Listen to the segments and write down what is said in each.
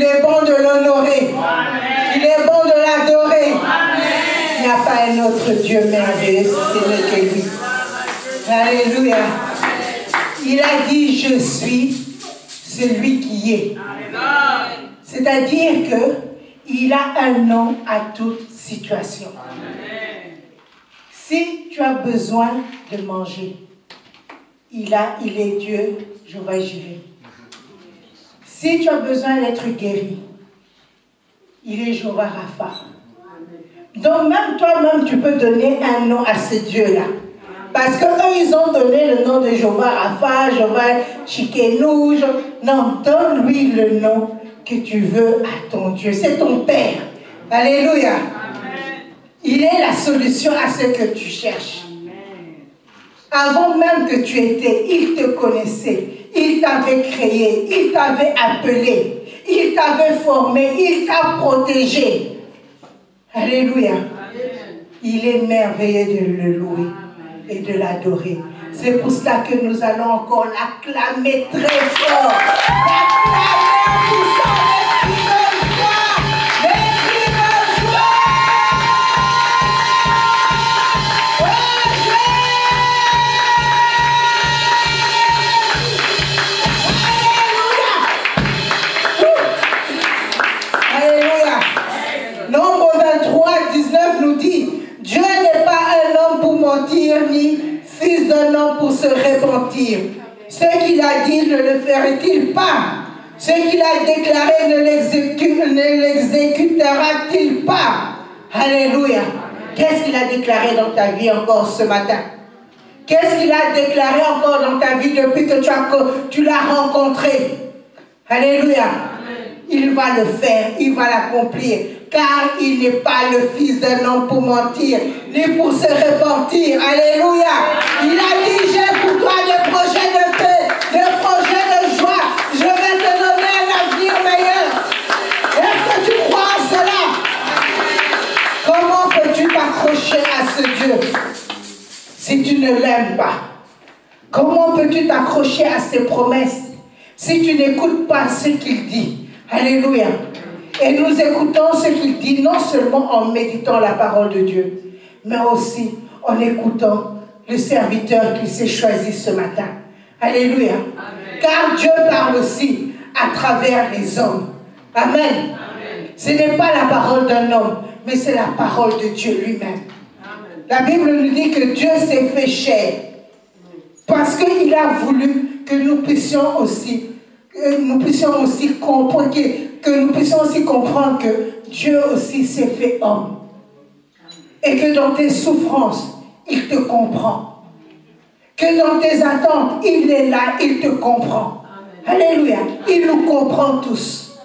Il est bon de l'honorer. Il est bon de l'adorer. Il n'y a pas un autre Dieu merveilleux, c'est le que lui. Alléluia. Il a dit, je suis celui qui est. C'est-à-dire qu'il a un nom à toute situation. Si tu as besoin de manger, il est Dieu, Jéhovah-Jireh. Si tu as besoin d'être guéri, il est Jéhovah-Rapha. Donc même toi-même, tu peux donner un nom à ce Dieu-là. Parce qu'eux, ils ont donné le nom de Jéhovah-Rapha, Jéhovah-Shikenu. Non, donne-lui le nom que tu veux à ton Dieu. C'est ton Père. Alléluia. Il est la solution à ce que tu cherches. Avant même que tu étais, il te connaissait. Il t'avait créé. Il t'avait appelé. Il t'avait formé. Il t'a protégé. Alléluia. Il est merveilleux de le louer et de l'adorer. C'est pour cela que nous allons encore l'acclamer très fort. L'acclamer tout ça. Dieu n'est pas un homme pour mentir, ni fils d'un homme pour se repentir. Ce qu'il a dit, ne le ferait-il pas? Ce qu'il a déclaré, ne l'exécutera-t-il pas? Alléluia. Qu'est-ce qu'il a déclaré dans ta vie encore ce matin? Qu'est-ce qu'il a déclaré encore dans ta vie depuis que tu l'as rencontré? Alléluia. Il va le faire, il va l'accomplir. Car il n'est pas le fils d'un homme pour mentir, ni pour se repentir. Alléluia. Il a dit, j'ai pour toi des projets de paix, des projets de joie. Je vais te donner un avenir meilleur. Est-ce que tu crois à cela? Comment peux-tu t'accrocher à ce Dieu si tu ne l'aimes pas? Comment peux-tu t'accrocher à ses promesses si tu n'écoutes pas ce qu'il dit? Alléluia. Et nous écoutons ce qu'il dit, non seulement en méditant la parole de Dieu, mais aussi en écoutant le serviteur qu'il s'est choisi ce matin. Alléluia. Amen. Car Dieu parle aussi à travers les hommes. Amen. Amen. Ce n'est pas la parole d'un homme, mais c'est la parole de Dieu lui-même. La Bible nous dit que Dieu s'est fait chair parce qu'il a voulu que nous puissions aussi comprendre que nous puissions aussi comprendre que Dieu aussi s'est fait homme. Et que dans tes souffrances, il te comprend. Que dans tes attentes, il est là, il te comprend. Amen. Alléluia. Il nous comprend tous.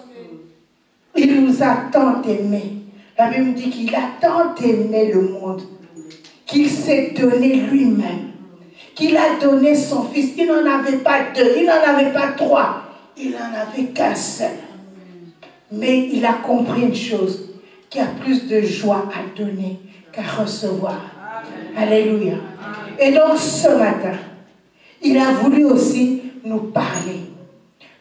Il nous a tant aimés. La Bible dit qu'il a tant aimé le monde qu'il s'est donné lui-même. Qu'il a donné son fils. Il n'en avait pas deux, il n'en avait pas trois. Il n'en avait qu'un seul. Mais il a compris une chose, qu'il y a plus de joie à donner qu'à recevoir. Amen. Alléluia. Amen. Et donc ce matin, il a voulu aussi nous parler.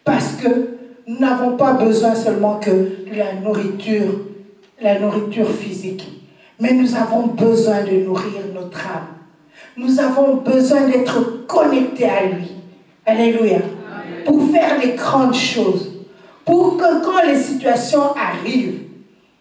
Parce que nous n'avons pas besoin seulement que de la nourriture physique. Mais nous avons besoin de nourrir notre âme. Nous avons besoin d'être connectés à lui. Alléluia. Amen. Pour faire les grandes choses. Pour que quand les situations arrivent,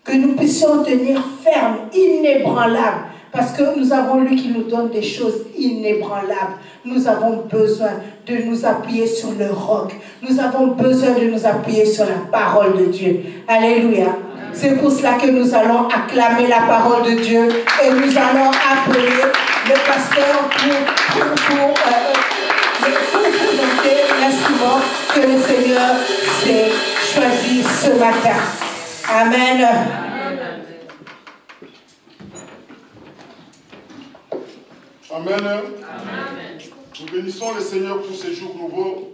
que nous puissions tenir ferme, inébranlables. Parce que nous avons lui qui nous donne des choses inébranlables. Nous avons besoin de nous appuyer sur le roc. Nous avons besoin de nous appuyer sur la parole de Dieu. Alléluia. C'est pour cela que nous allons acclamer la parole de Dieu et nous allons appeler le pasteur pour présenter l'instrument que le Seigneur s'est choisi ce matin. Amen. Amen. Amen. Nous bénissons le Seigneur pour ces jours nouveaux,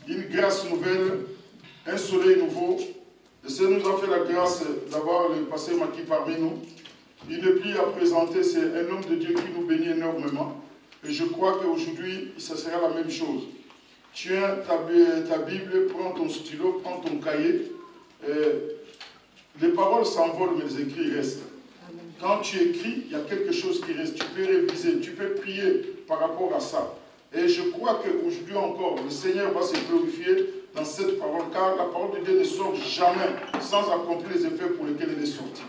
une grâce nouvelle, un soleil nouveau. Le Seigneur nous a fait la grâce d'avoir le pasteur Maki parmi nous. Il n'est plus à présenter, c'est un homme de Dieu qui nous bénit énormément. Et je crois qu'aujourd'hui, ça sera la même chose. Tiens ta Bible, prends ton stylo, prends ton cahier. les paroles s'envolent, mais les écrits restent. Quand tu écris, il y a quelque chose qui reste. Tu peux réviser, tu peux prier par rapport à ça. Et je crois qu'aujourd'hui encore, le Seigneur va se glorifier dans cette parole, car la parole de Dieu ne sort jamais sans accomplir les effets pour lesquels elle est sortie.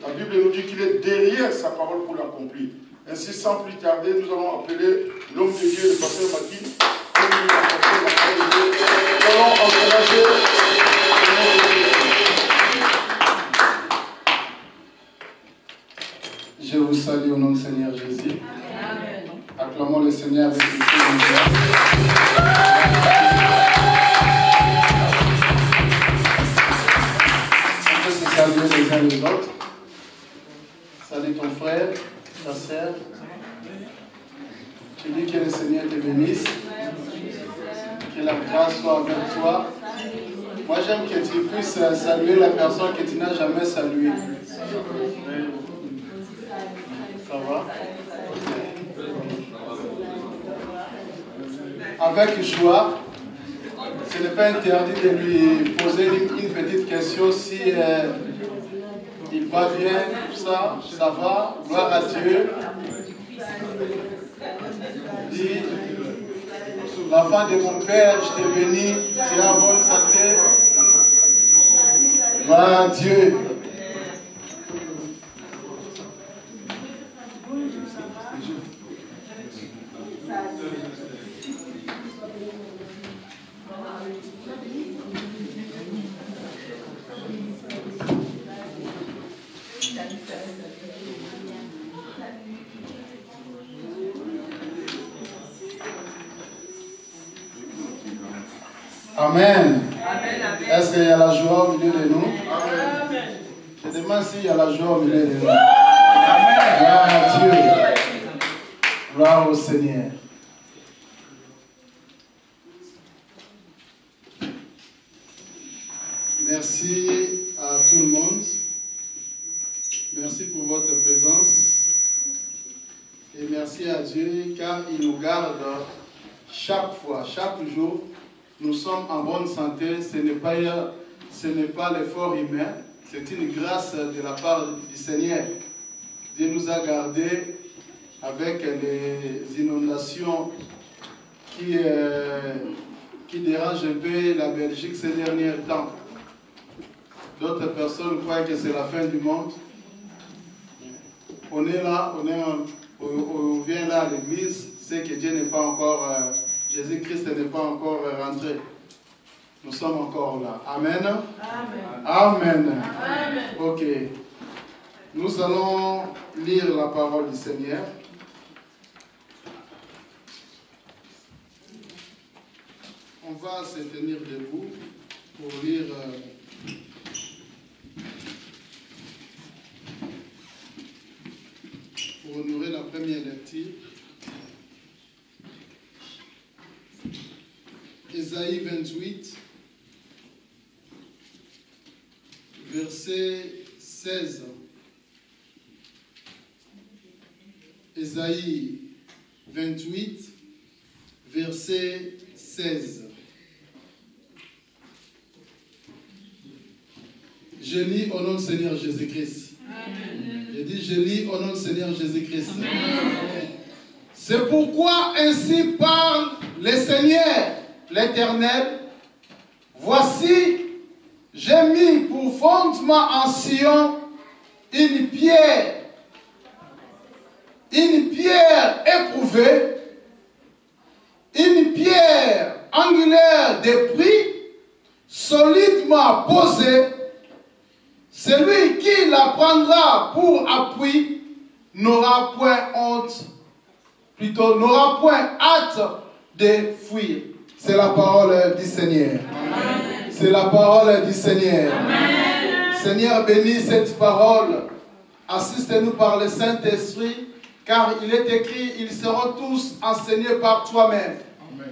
La Bible nous dit qu'il est derrière sa parole pour l'accomplir. Ainsi, sans plus tarder, nous allons appeler l'homme de Dieu, le pasteur Maki, pour nous apporter la parole de Dieu. Nous allons encourager le nom de Dieu. Je vous salue au nom du Seigneur Jésus. Amen. Acclamons le Seigneur avec une prière. On peut se saluer les uns les autres. Salut ton frère, ta sœur. Tu dis que le Seigneur te bénisse. Que la grâce soit avec toi. Moi j'aime que tu puisses saluer la personne que tu n'as jamais saluée. Ça va? Avec joie, ce n'est pas interdit de lui poser une petite question si il va bien, tout ça, ça va, gloire à Dieu. Dis, l'enfant de mon Père, je te bénis, tu as bonne santé. Gloire à Dieu. Amen. Est-ce qu'il y a la joie au milieu de nous? Amen. Je demande s'il y a la joie au milieu de nous. Gloire à Dieu. Gloire au Seigneur. Merci à tout le monde. Merci pour votre présence. Et merci à Dieu car il nous garde chaque fois, chaque jour. Nous sommes en bonne santé. Ce n'est pas l'effort humain. C'est une grâce de la part du Seigneur. Dieu nous a gardés avec les inondations qui dérangent un peu la Belgique ces derniers temps. D'autres personnes croient que c'est la fin du monde. On est là, on vient là à l'église, c'est que Dieu n'est pas encore, Jésus-Christ n'est pas encore rentré. Nous sommes encore là. Amen. Amen. Amen. Amen. Ok. Nous allons lire la parole du Seigneur. On va se tenir debout pour lire pour honorer la première lecture. Ésaïe 28, verset 16. Ésaïe 28, verset 16. Je lis au nom du Seigneur Jésus-Christ. Je dis, je lis au nom du Seigneur Jésus-Christ. C'est pourquoi ainsi parle le Seigneur, l'Éternel. Voici, j'ai mis pour fondement en Sion une pierre éprouvée, une pierre angulaire de prix, solidement posée. Celui qui la prendra pour appui n'aura point honte, plutôt n'aura point hâte de fuir. C'est la parole du Seigneur. C'est la parole du Seigneur. Amen. Seigneur, bénis cette parole. Assiste-nous par le Saint-Esprit, car il est écrit, ils seront tous enseignés par toi-même.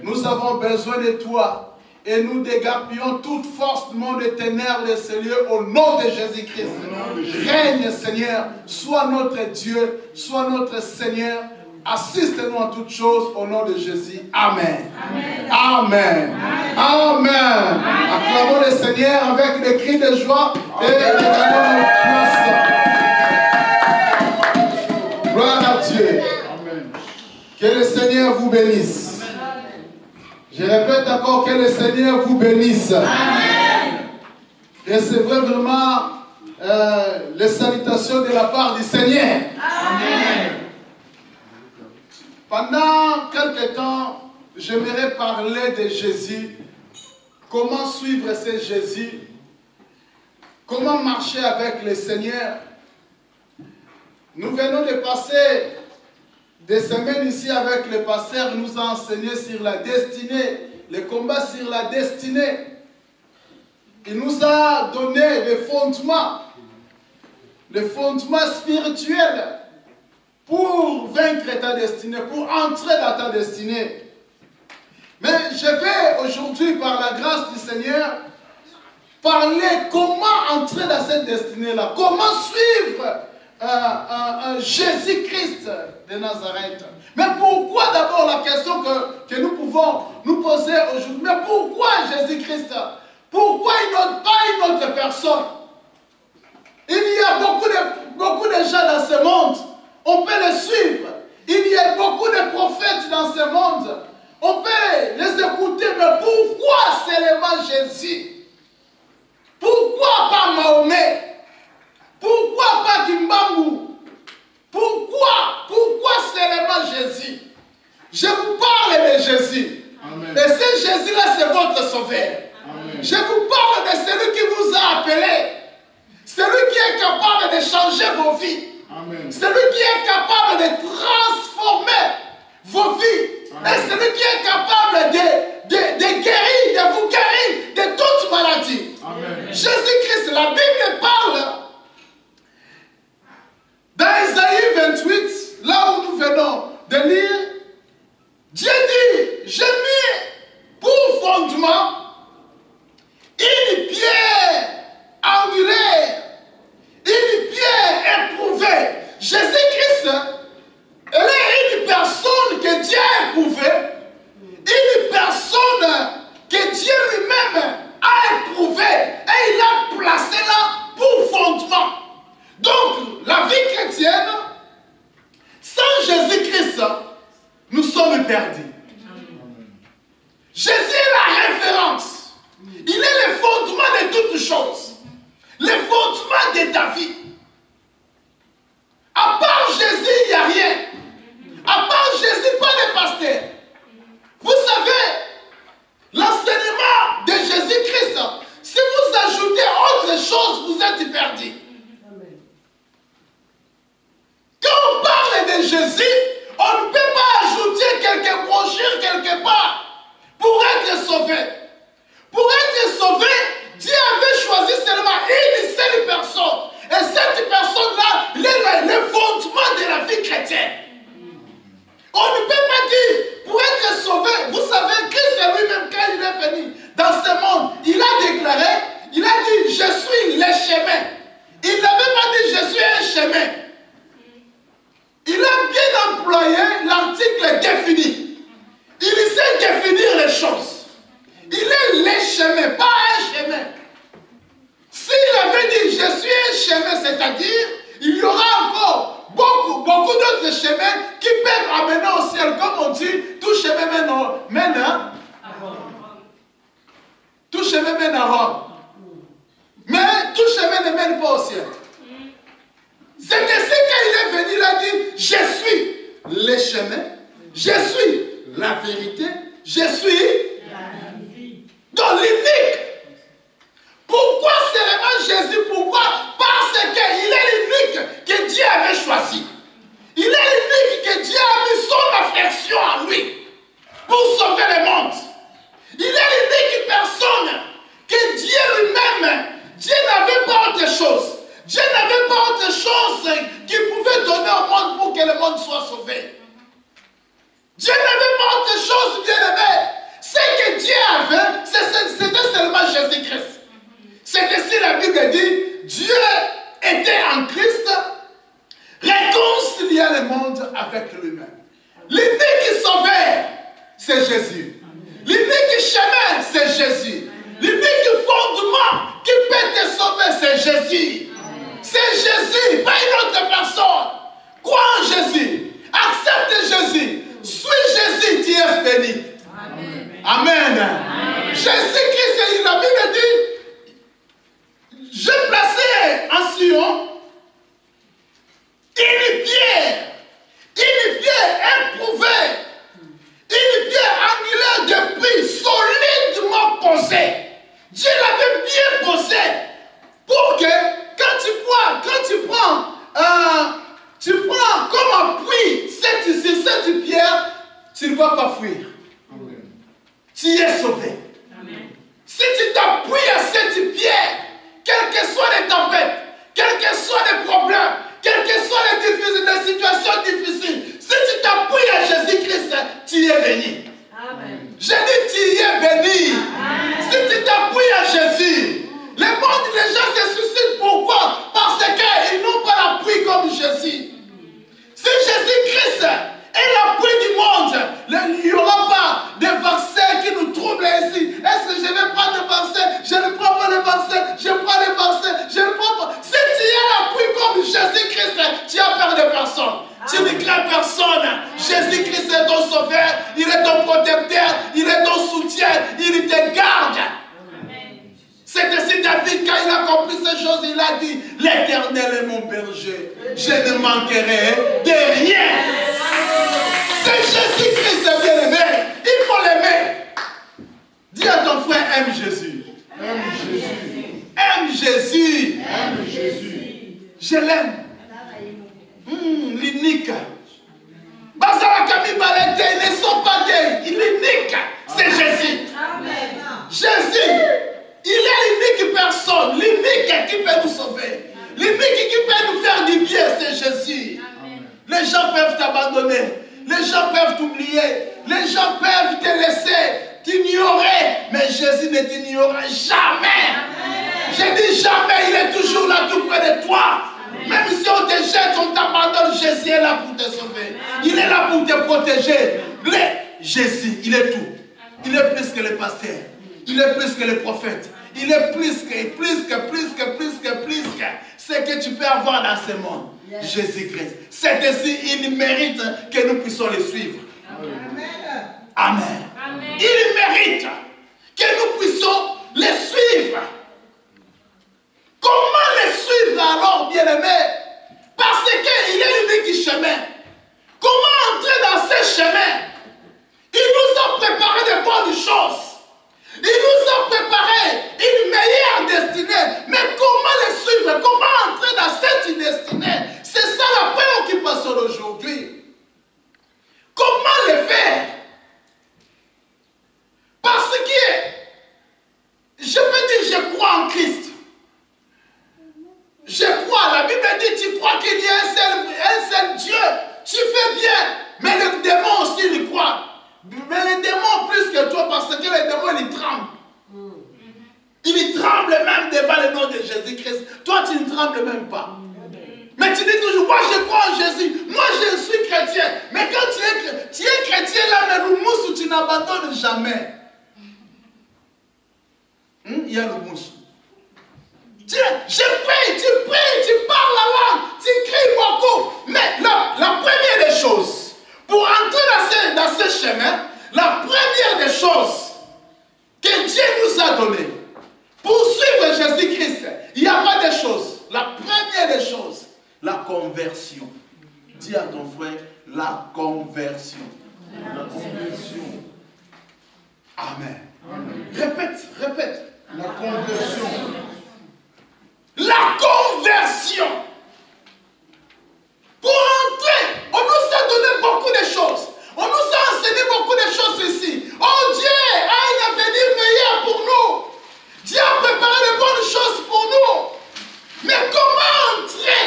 Nous avons besoin de toi. Et nous dégapions toute force du monde des ténèbres de ce lieu au nom de Jésus-Christ. Règne, Seigneur, sois notre Dieu, sois notre Seigneur. Assiste-nous en toutes choses au nom de Jésus. Amen. Amen. Amen. Acclamons le Seigneur avec des cris de joie et des grâce. Gloire à Dieu. Que le Seigneur vous bénisse. Je répète encore, que le Seigneur vous bénisse. Recevez vraiment les salutations de la part du Seigneur. Amen. Pendant quelques temps, j'aimerais parler de Jésus. Comment suivre ce Jésus? Comment marcher avec le Seigneur? Nous venons de passer des semaines ici avec le pasteur. Il nous a enseigné sur la destinée, le combat sur la destinée. Il nous a donné les fondements spirituels pour vaincre ta destinée, pour entrer dans ta destinée. Mais je vais aujourd'hui, par la grâce du Seigneur, parler comment entrer dans cette destinée-là, comment suivre Jésus-Christ de Nazareth. Mais pourquoi d'abord la question que nous pouvons nous poser aujourd'hui? Mais pourquoi Jésus-Christ? Pourquoi il n'autre pas une autre personne? Il y a beaucoup de gens dans ce monde. On peut les suivre. Il y a beaucoup de prophètes dans ce monde. On peut les écouter. Mais pourquoi seulement Jésus? Pourquoi pas Mahomet? Pourquoi pas Kimbangu? Pourquoi seulement Jésus? Je vous parle de Jésus. Amen. Et ce Jésus-là, c'est votre sauveur. Amen. Je vous parle de celui qui vous a appelé. Celui qui est capable de changer vos vies. Amen. Celui qui est capable de transformer vos vies. Amen. Et celui qui est capable de guérir, de vous guérir de toute maladie. Jésus-Christ, la Bible parle dans Isaïe 28, là où nous venons de lire, Dieu dit, j'ai mis pour fondement une pierre angulaire, une pierre éprouvée. Jésus-Christ, elle est une personne que Dieu a éprouvée, une personne que Dieu lui-même a éprouvée et il a placé là pour fondement. Donc, la vie chrétienne, sans Jésus-Christ, nous sommes perdus. Jésus est la référence. Il est le fondement de toutes choses. Le fondement de ta vie. À part Jésus, il n'y a rien. À part Jésus, pas de pasteur. Vous savez, l'enseignement de Jésus-Christ, si vous ajoutez autre chose, vous êtes perdu. Quand on parle de Jésus, on ne peut pas ajouter quelques brochures quelque part pour être sauvé. Pour être sauvé, Dieu avait choisi seulement une seule personne. Et cette personne-là, le fondement de la vie chrétienne. On ne peut pas dire, pour être sauvé, vous savez, Christ lui-même, quand il est venu dans ce monde, il a déclaré, il a dit, je suis le chemin. Il n'avait pas dit, je suis un chemin. Il a bien employé l'article défini. Il sait définir les choses. Il est le chemin, pas un chemin. S'il avait dit, je suis un chemin, c'est-à-dire, il y aura encore beaucoup d'autres chemins qui peuvent amener au ciel. Comme on dit, tout chemin mène à Rome. Mais tout chemin ne mène pas au ciel. C'est ainsi qu'il est venu, il a dit, je suis le chemin, je suis la vérité, je suis dans l'unique. Pourquoi seulement Jésus? Pourquoi? Parce qu'il est l'unique que Dieu avait choisi. Il est l'unique que Dieu a mis son affection en lui pour sauver le monde. Il est l'unique personne que Dieu lui-même, Dieu n'avait pas autre chose. Dieu n'avait pas autre chose qu'il pouvait donner au monde pour que le monde soit sauvé. Dieu n'avait pas autre chose, bien aimé. Ce que Dieu avait, c'était seulement Jésus-Christ. C'est ainsi la Bible dit, Dieu était en Christ, réconciliant le monde avec lui-même. c'est Jésus. L'unique chemin, c'est Jésus. L'unique fondement qui peut te sauver, c'est Jésus. C'est Jésus, pas une autre personne. Crois en Jésus. Accepte Jésus. Suis Jésus, tu es béni. Amen. Jésus-Christ, la Bible dit, je plaçais en Sion une pierre éprouvée, une pierre angulaire de prix solidement posée. Dieu l'avait bien posée pour que quand tu prends comme appui cette pierre, tu ne vas pas fuir. Tu es sauvé. Amen. Si tu t'appuies à cette pierre, quelles que soient les tempêtes, quels que soient les problèmes, quelles que soient les situations difficiles, si tu t'appuies à Jésus-Christ, tu es béni. Amen. Je dis tu es béni. Amen. Si tu t'appuies à Jésus, le monde, les gens se suicident. Pourquoi? Parce qu'ils n'ont pas l'appui comme Jésus. Si Jésus-Christ est l'appui du monde, il n'y aura pas de vaccin qui nous trouble ici. Est-ce que je vais prendre le vaccin? Je ne prends pas le vaccin. Je prends le vaccin. Je ne prends pas. Si tu as l'appui comme Jésus-Christ, tu as peur de personne. Tu ne crains personne. Jésus-Christ est ton sauveur. Il est ton protecteur. Il est ton soutien. Il te garde. C'est ainsi David, quand il a compris ces choses, il a dit, l'Éternel est mon berger. Je ne manquerai de rien. C'est Jésus-Christ, bien aimé. Il faut l'aimer. Dis à ton frère, aime Jésus. Aime Jésus. Aime Jésus. Aime Jésus. Je l'aime. L'unique. Bazalakami Balete, ils ne sont pas gays. L'unique, c'est Jésus. Jésus, il est l'unique personne, l'unique qui peut nous sauver. L'unique qui peut nous faire du bien, c'est Jésus. Les gens peuvent t'abandonner. Les gens peuvent t'oublier. Les gens peuvent te laisser t'ignorer. Mais Jésus ne t'ignorera jamais. Je dis jamais, il est toujours là tout près de toi. Même si on te jette, on t'abandonne, Jésus est là pour te sauver. Il est là pour te protéger. Jésus, il est tout. Il est plus que le pasteur. Il est plus que le prophète. Il est plus que ce que tu peux avoir dans ce monde. Yes. Jésus-Christ. C'est ainsi, il mérite que nous puissions le suivre. Amen. Amen. Amen. Il mérite que nous puissions le suivre. Comment le suivre alors, bien-aimé? Parce qu'il est l'unique chemin. Comment entrer dans ce chemin? Il nous a préparé de bonnes choses. Il nous a préparé une meilleure destinée. Mais comment le suivre? Comment entrer dans cette destinée? C'est ça la préoccupation d'aujourd'hui. Comment le faire? Parce que je peux dire, je crois en Christ. Je crois, la Bible dit, tu crois qu'il y a un seul Dieu. Tu fais bien. Mais le démon aussi il croit. Mais les démons plus que toi, parce que les démons, ils tremblent. Ils tremblent même devant le nom de Jésus-Christ. Toi, tu ne trembles même pas. Mais tu dis toujours, moi je crois en Jésus. Moi je suis chrétien. Mais quand tu es chrétien là, mais le mousse, tu n'abandonnes jamais. Il y a le mousse. Je prie, tu parles la langue, tu cries beaucoup. Mais la première des choses, pour entrer dans ce chemin, la première des choses que Dieu nous a données, pour suivre Jésus-Christ, il n'y a pas de choses. La première des choses, la conversion. Dis à ton frère, la conversion. La conversion. Amen. Amen. Répète. La conversion. La conversion. Pour entrer, on nous a donné beaucoup de choses. On nous a enseigné beaucoup de choses ici. Oh, Dieu a un avenir meilleur pour nous. Dieu a préparé de bonnes choses pour nous. Mais comment entrer?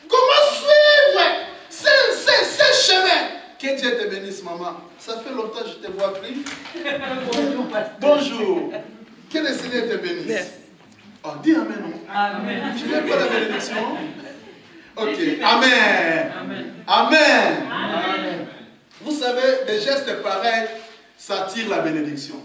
Comment suivre ce chemin? Que Dieu te bénisse, maman. Ça fait longtemps que je ne te vois plus. Bonjour. Que le Seigneur te bénisse. Yes. Oh, dis Amen. Amen. Tu n'as pas la bénédiction? Ok. Amen. Amen. Amen. Amen. Vous savez, des gestes pareils, ça attire la bénédiction.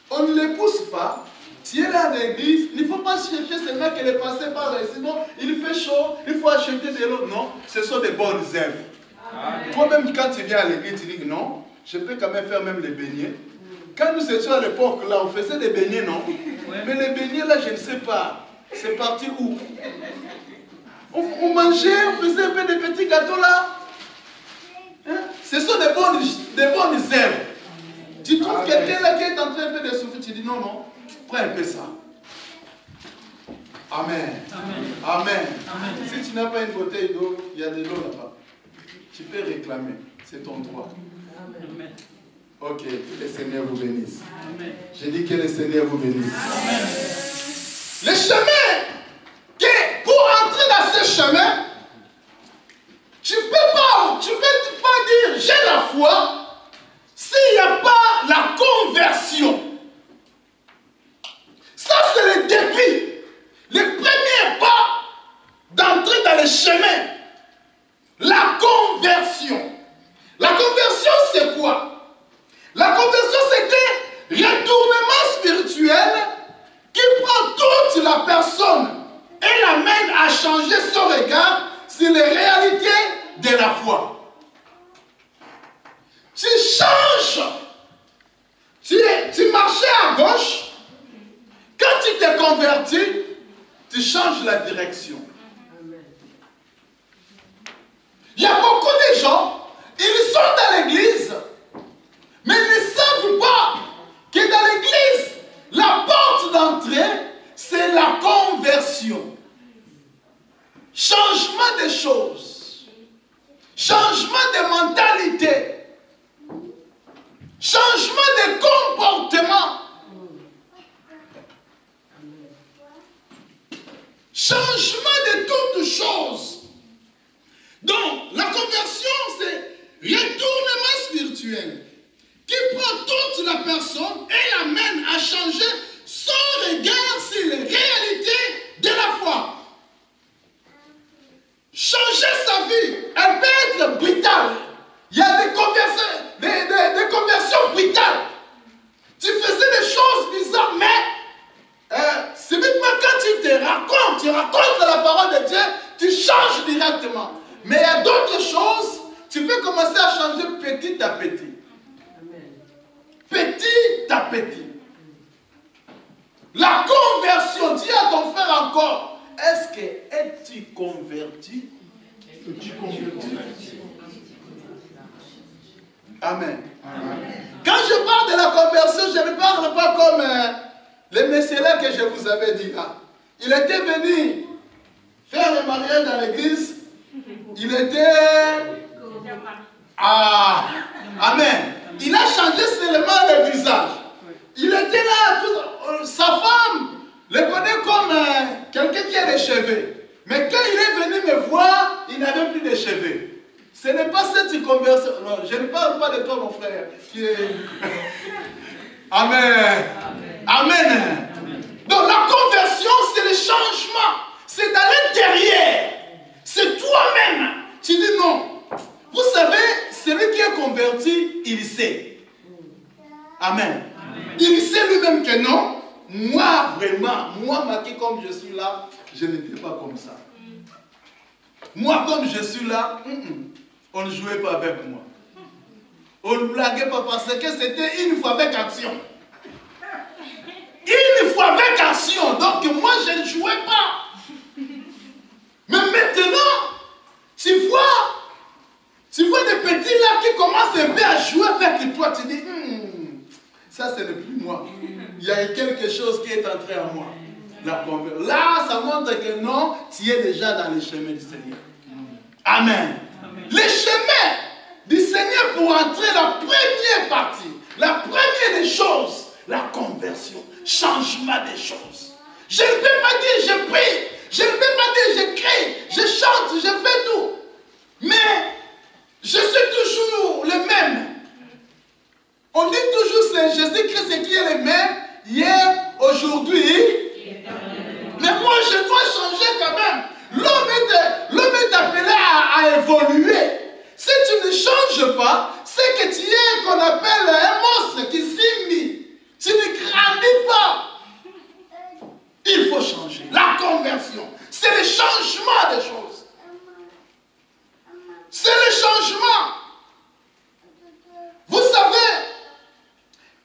On ne les pousse pas. Tu es là à l'église, il ne faut pas chercher seulement qu'elle est passée par là. Sinon, il fait chaud, il faut acheter de l'eau. Non, ce sont des bonnes œuvres. Toi-même, quand tu viens à l'église, tu dis que non, je peux quand même faire même les beignets. Quand nous étions à l'époque, là, on faisait des beignets, non? Mais les beignets, là, je ne sais pas. C'est parti où? On mangeait, on faisait un peu de petits gâteaux, là. Hein? Ce sont des bonnes œuvres. Tu trouves quelqu'un là qui est en train un peu de souffrir, tu dis non, non, prends un peu ça. Amen. Amen. Si tu n'as pas une bouteille d'eau, il y a de l'eau là-bas. Tu peux réclamer, c'est ton droit. Amen. Ok, que le Seigneur vous bénisse. Amen. J'ai dit que le Seigneur vous bénisse. Amen. Le chemin, pour entrer dans ce chemin, tu ne peux pas dire j'ai la foi s'il n'y a pas la conversion. Ça, c'est le début. Le premier pas d'entrer dans le chemin. La conversion. La conversion, c'est quoi? La conversion, c'est un retournement spirituel qui prend toute la personne et l'amène à changer son regard sur les réalités de la foi. Tu changes. Tu marchais à gauche. Quand tu t'es converti, tu changes la direction. Il y a beaucoup de gens, ils sont dans l'église, mais ils ne savent pas que dans l'église, la porte d'entrée, c'est la conversion. Changement de choses. Changement de mentalité. Changement de comportement. Changement de toutes choses. Donc, la conversion, c'est retournement spirituel qui prend toute la personne et l'amène à changer son regard sur les réalités de la foi. Changer sa vie, elle peut être brutale. Il y a des conversions brutales. Tu faisais des choses bizarres, mais c'est uniquement quand tu racontes la parole de Dieu, tu changes directement. Mais il y a d'autres choses, tu peux commencer à changer petit à petit. Petit à petit. La conversion, dis à ton frère encore, est-ce que es-tu converti? Amen. Quand je parle de la conversion, je ne parle pas comme les messieurs là que je vous avais dit là. Il était venu faire le mariage dans l'église. Il était... Ah, amen. Il a changé seulement le visage. Il était là, sa femme le connaît comme quelqu'un qui a des cheveux. Mais quand il est venu me voir, il n'avait plus de cheveux. Ce n'est pas cette conversion. Non, je ne parle pas de toi, mon frère. Amen. Amen. Donc la conversion, c'est le changement. C'est dans l'intérieur. C'est toi-même. Tu dis non. Vous savez, celui qui est converti, il sait. Amen. Il sait lui-même que non. Moi, vraiment, moi, marqué comme je suis là, je n'étais pas comme ça. Moi, comme je suis là, on ne jouait pas avec moi. On ne blaguait pas parce que c'était une fois avec action. Une fois avec action. Donc, moi, je ne jouais pas. Mais maintenant, tu vois des petits là qui commencent un peu à jouer avec toi. Tu dis, ça, ce n'est plus moi. Il y a quelque chose qui est entré en moi. Là, ça montre que non, tu es déjà dans les chemins du Seigneur. Amen. Les chemins du Seigneur pour entrer la première partie, la première des choses, la conversion, changement des choses. Je ne peux pas dire je prie, je ne peux pas dire je crie, je chante, je fais tout. Mais je suis toujours le même. On dit toujours c'est Jésus-Christ qui est le même, hier, aujourd'hui. Mais moi je dois changer quand même. L'homme est appelé à évoluer. Si tu ne changes pas, si c'est que tu es qu'on appelle un monstre qui s'imite. Tu ne grandis pas. Il faut changer. La conversion, c'est le changement des choses. C'est le changement. Vous savez,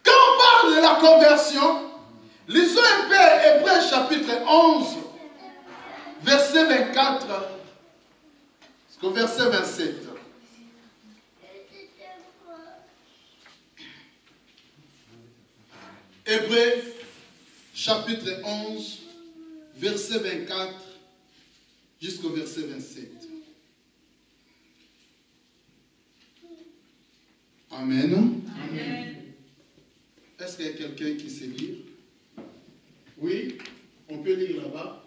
quand on parle de la conversion, lisons un peu Hébreux chapitre 11, verset 24, jusqu'au verset 27. Hébreux chapitre 11, verset 24 jusqu'au verset 27. Amen. Amen. Est-ce qu'il y a quelqu'un qui sait lire? Oui, on peut lire là-bas.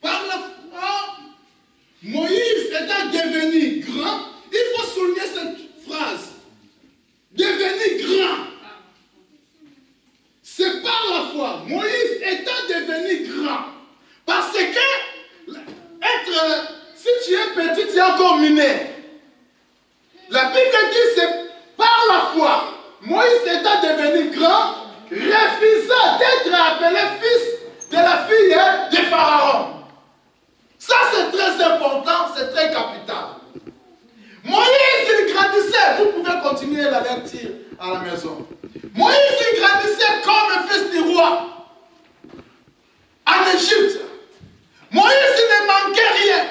Par la foi, Moïse étant devenu grand, il faut souligner cette phrase. Devenu grand. C'est par la foi. Moïse étant devenu grand. Parce que, si tu es petit, tu es encore mineur. La Bible dit c'est par la foi. Moïse étant devenu grand, refusa d'être appelé fils de la fille de Pharaon. Ça c'est très important, c'est très capital. Moïse il grandissait, vous pouvez continuer la lecture à la maison. Moïse il grandissait comme fils du roi en Égypte. Moïse il ne manquait rien.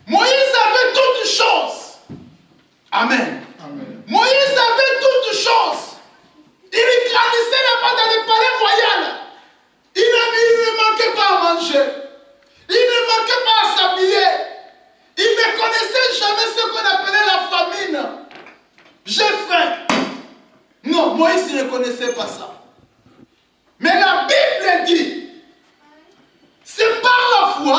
Moïse avait toutes choses. Amen. Amen. Moïse avait toutes choses. Il grandissait là-bas dans le palais royal. Il ne manquait pas à manger. Il ne manquait pas à s'habiller. Il ne connaissait jamais ce qu'on appelait la famine. J'ai faim. Non, Moïse ne connaissait pas ça. Mais la Bible dit, c'est par la foi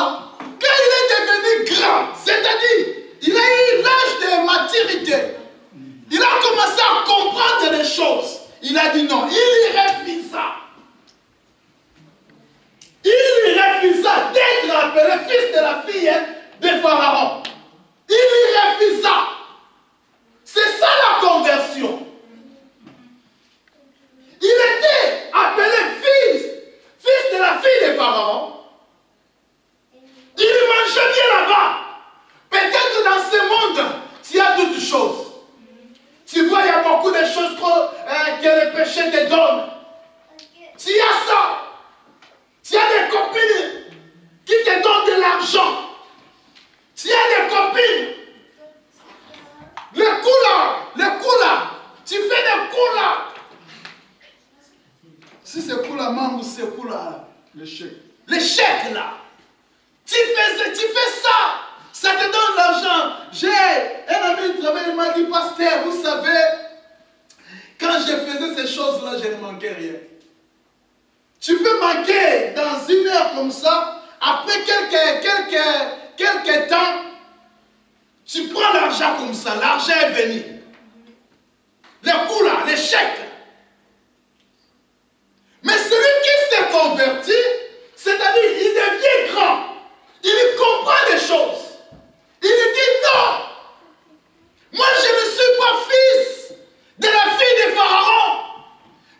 qu'il est devenu grand. C'est-à-dire, il a eu l'âge de maturité. Il a commencé à comprendre les choses. Il a dit non, il refusa. Il refusa d'être appelé fils de la fille de Pharaon. Il refusa. C'est ça la conversion. Il était appelé fils de la fille de Pharaon. Il mangeait bien là-bas. Peut-être dans ce monde, il y a toutes choses. Tu vois, il y a beaucoup de choses que le péché te donne. Tu as ça. Tu as des copines qui te donnent de l'argent. Tu as des copines. Le coup là. Tu fais des coups là. Si c'est coup là, mangue ou c'est coup là, le chèque. Le chèque là. Tu fais ça. Ça te donne l'argent. J'ai un ami qui travaille, il m'a dit, pasteur, vous savez, quand je faisais ces choses-là, je ne manquais rien. Tu peux manquer dans une heure comme ça, après quelques temps, tu prends l'argent comme ça, l'argent est venu. Les coups là, les chèques. Mais celui qui s'est converti, c'est-à-dire il devient grand, il comprend les choses. Il dit non, moi je ne suis pas fils de la fille de Pharaon,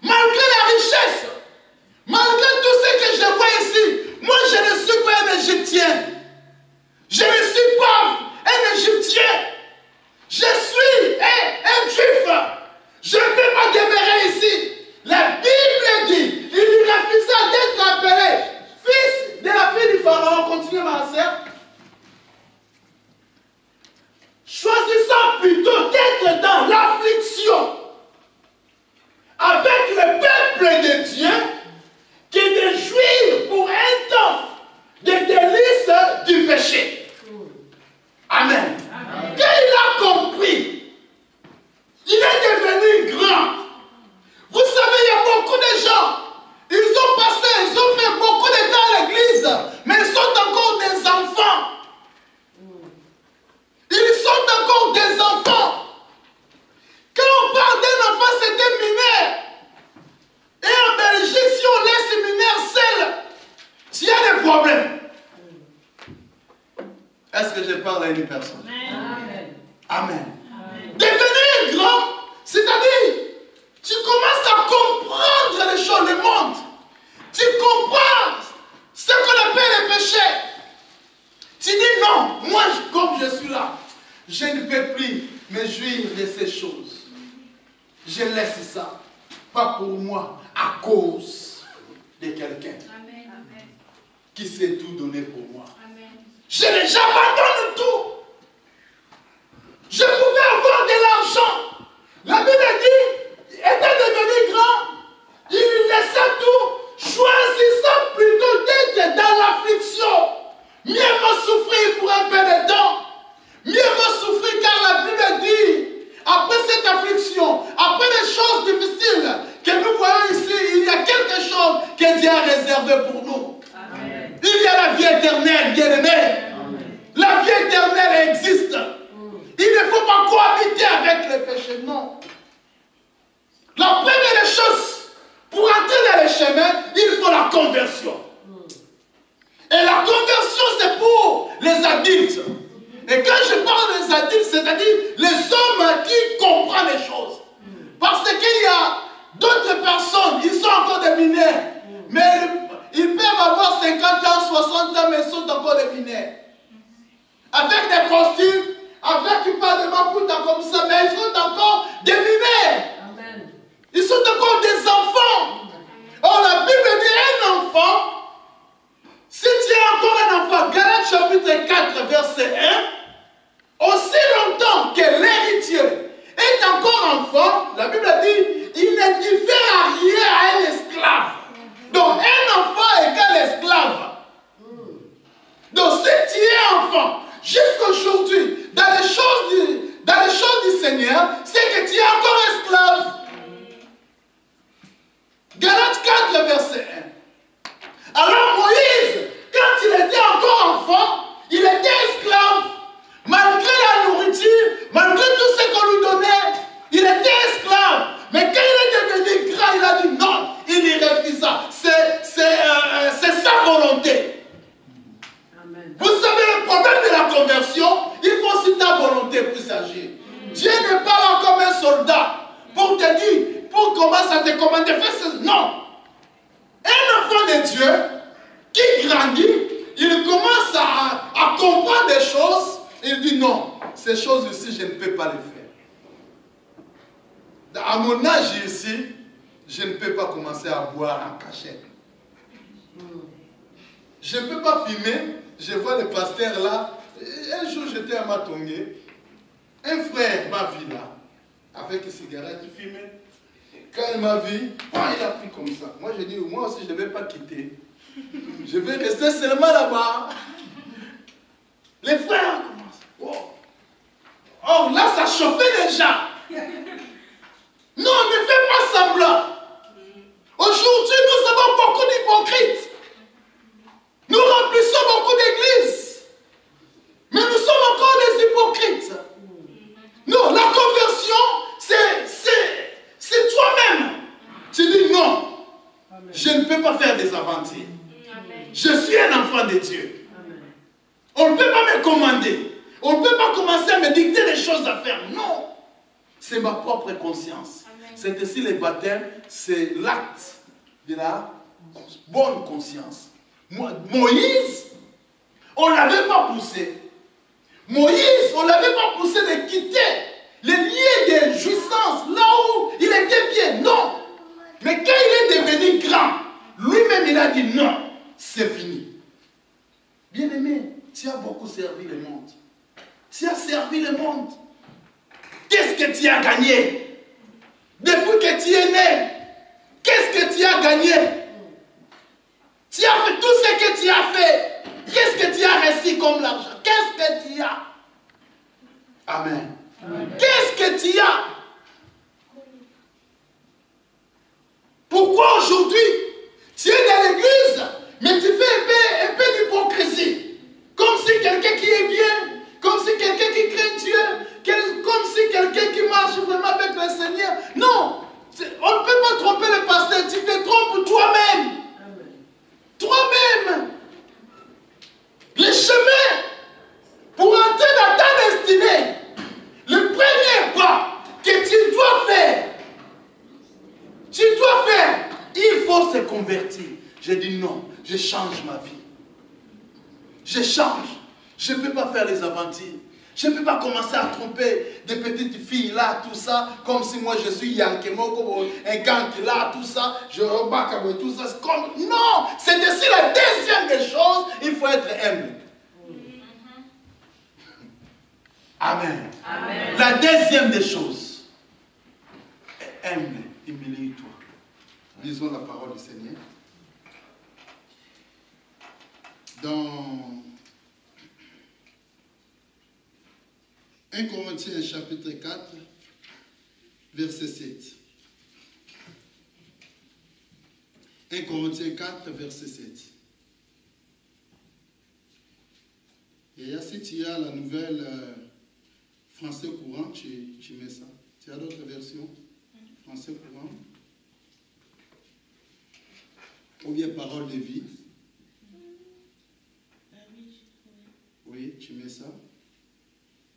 malgré la richesse, malgré tout ce que je vois ici. Moi je ne suis pas un Égyptien, je ne suis pas un Égyptien, je suis un Juif, je ne peux pas demeurer ici. La Bible dit, il lui refusa d'être appelé fils de la fille du Pharaon. Continuez ma sœur. Choisissant plutôt d'être dans l'affliction avec le peuple de Dieu que de jouir pour un temps de délices du péché. Amen. Amen. Quand il a compris, il est devenu grand. Vous savez, il y a beaucoup de gens, ils ont fait beaucoup de temps à l'église, mais ils sont encore des enfants. Ils sont encore des enfants. Quand on parle d'un enfant, c'est un mineur. Et en Belgique, si on laisse mineur seul, il y a des problèmes. Est-ce que je parle à une personne? Amen. Amen. Amen. Devenir grand, C'est-à-dire, tu commences à comprendre les choses, le monde. Tu comprends ce qu'on appelle le péché. Tu dis non, moi comme je suis là, je ne peux plus me jouir de ces choses. Je laisse ça, pas pour moi, à cause de quelqu'un qui s'est tout donné pour moi. J'abandonne tout. Je pouvais avoir de l'argent. La Bible dit, étant devenu grand, il laissa tout, choisissant plutôt d'être dans l'affliction. Mieux vaut souffrir pour un peu de temps. Mieux vaut souffrir car la Bible dit, après cette affliction, après les choses difficiles que nous voyons ici, il y a quelque chose que Dieu a réservé pour nous. Amen. Il y a la vie éternelle, bien-aimé. La vie éternelle existe. Il ne faut pas cohabiter avec le péché, non. La première chose, pour entrer dans le chemin, il faut la conversion. Et la conversion, c'est pour les adultes. Et quand je parle des adultes, c'est-à-dire les hommes qui comprennent les choses. Parce qu'il y a d'autres personnes, ils sont encore des mineurs. Mais ils peuvent avoir 50 ans, 60 ans, mais ils sont encore des mineurs. Avec des costumes, avec pas de maputa comme ça, mais ils sont encore des mineurs. Amen. Ils sont encore des enfants. Or la Bible dit un enfant, si tu es encore un enfant, Galates chapitre 4, verset 1, aussi longtemps que l'héritier est encore enfant, la Bible dit, il ne diffère à rien à un esclave. Donc un enfant égale esclave. Donc si tu es enfant, jusqu'aujourd'hui, dans les choses du Seigneur, c'est que tu es encore esclave. Galates 4, verset 1. Alors Moïse, quand il était encore enfant, il était esclave. Malgré la nourriture, malgré tout ce qu'on lui donnait, il était esclave. Mais quand il est devenu grand, il a dit non, il y refusa. C'est sa volonté. Amen. Vous savez, le problème de la conversion, il faut aussi ta volonté pour s'agir. Dieu n'est pas là comme un soldat pour te dire, pour commencer à te commander, fais ça. Non. Un enfant de Dieu qui grandit, il commence à comprendre des choses. Il dit non, ces choses-ci, je ne peux pas les faire. À mon âge ici, je ne peux pas commencer à boire en cachette. Je ne peux pas fumer. Je vois le pasteur là. Un jour, j'étais à Matongé. Un frère m'a vu là, avec une cigarette, il fumait. Quand il m'a vu, il a pris comme ça. Moi, j'ai dit, moi aussi, je ne vais pas quitter. Je vais rester seulement là-bas. Les frères commencent. Oh. Oh, là, ça chauffait déjà. Non, ne fais pas semblant. Aujourd'hui, nous avons beaucoup d'hypocrites. Nous remplissons beaucoup d'églises. Mais nous sommes encore des hypocrites. Non, la conversion, c'est toi-même. Tu dis non. Amen. Je ne peux pas faire des aventures. Amen. Je suis un enfant de Dieu. Amen. On ne peut pas me commander. On ne peut pas commencer à me dicter des choses à faire. Non. C'est ma propre conscience. C'est ainsi les baptêmes, c'est l'acte de la bonne conscience. Moïse, on ne l'avait pas poussé. Moïse, on ne l'avait pas poussé de quitter les lieux de jouissance, là où il était bien. Non. Mais quand il est devenu grand, lui-même il a dit non, c'est fini. Bien-aimé, tu as beaucoup servi le monde. Tu as servi le monde. Qu'est-ce que tu as gagné? Depuis que tu es né, qu'est-ce que tu as gagné? Tu as fait tout ce que tu as fait. Qu'est-ce que tu as reçu comme l'argent? Qu'est-ce que tu as? Amen. Qu'est-ce que tu as? Pourquoi aujourd'hui tu es dans l'église, mais tu fais un peu d'hypocrisie? Comme si quelqu'un qui est bien, comme si quelqu'un qui craint Dieu, comme si quelqu'un qui marche vraiment avec le Seigneur. Non, on ne peut pas tromper le pasteur, tu te trompes toi-même. Toi-même. Le chemin pour entrer dans ta destinée, le premier pas que J'ai dit non, je change ma vie. Je change. Je ne peux pas faire les aventures. Je ne peux pas commencer à tromper des petites filles là, tout ça, comme si moi je suis Yankemo, un gang là, tout ça, je rebats tout ça. Comme... Non, c'est aussi la deuxième des choses, il faut être humble. Amen. Amen. La deuxième des choses, humble, humilie-toi. Lisons la parole du Seigneur. Dans 1 Corinthiens chapitre 4, verset 7. 1 Corinthiens 4, verset 7. Et si tu as la nouvelle français courant, tu mets ça. Tu as d'autres versions? Français courant. Ou bien parole de vie. Oui, tu mets ça.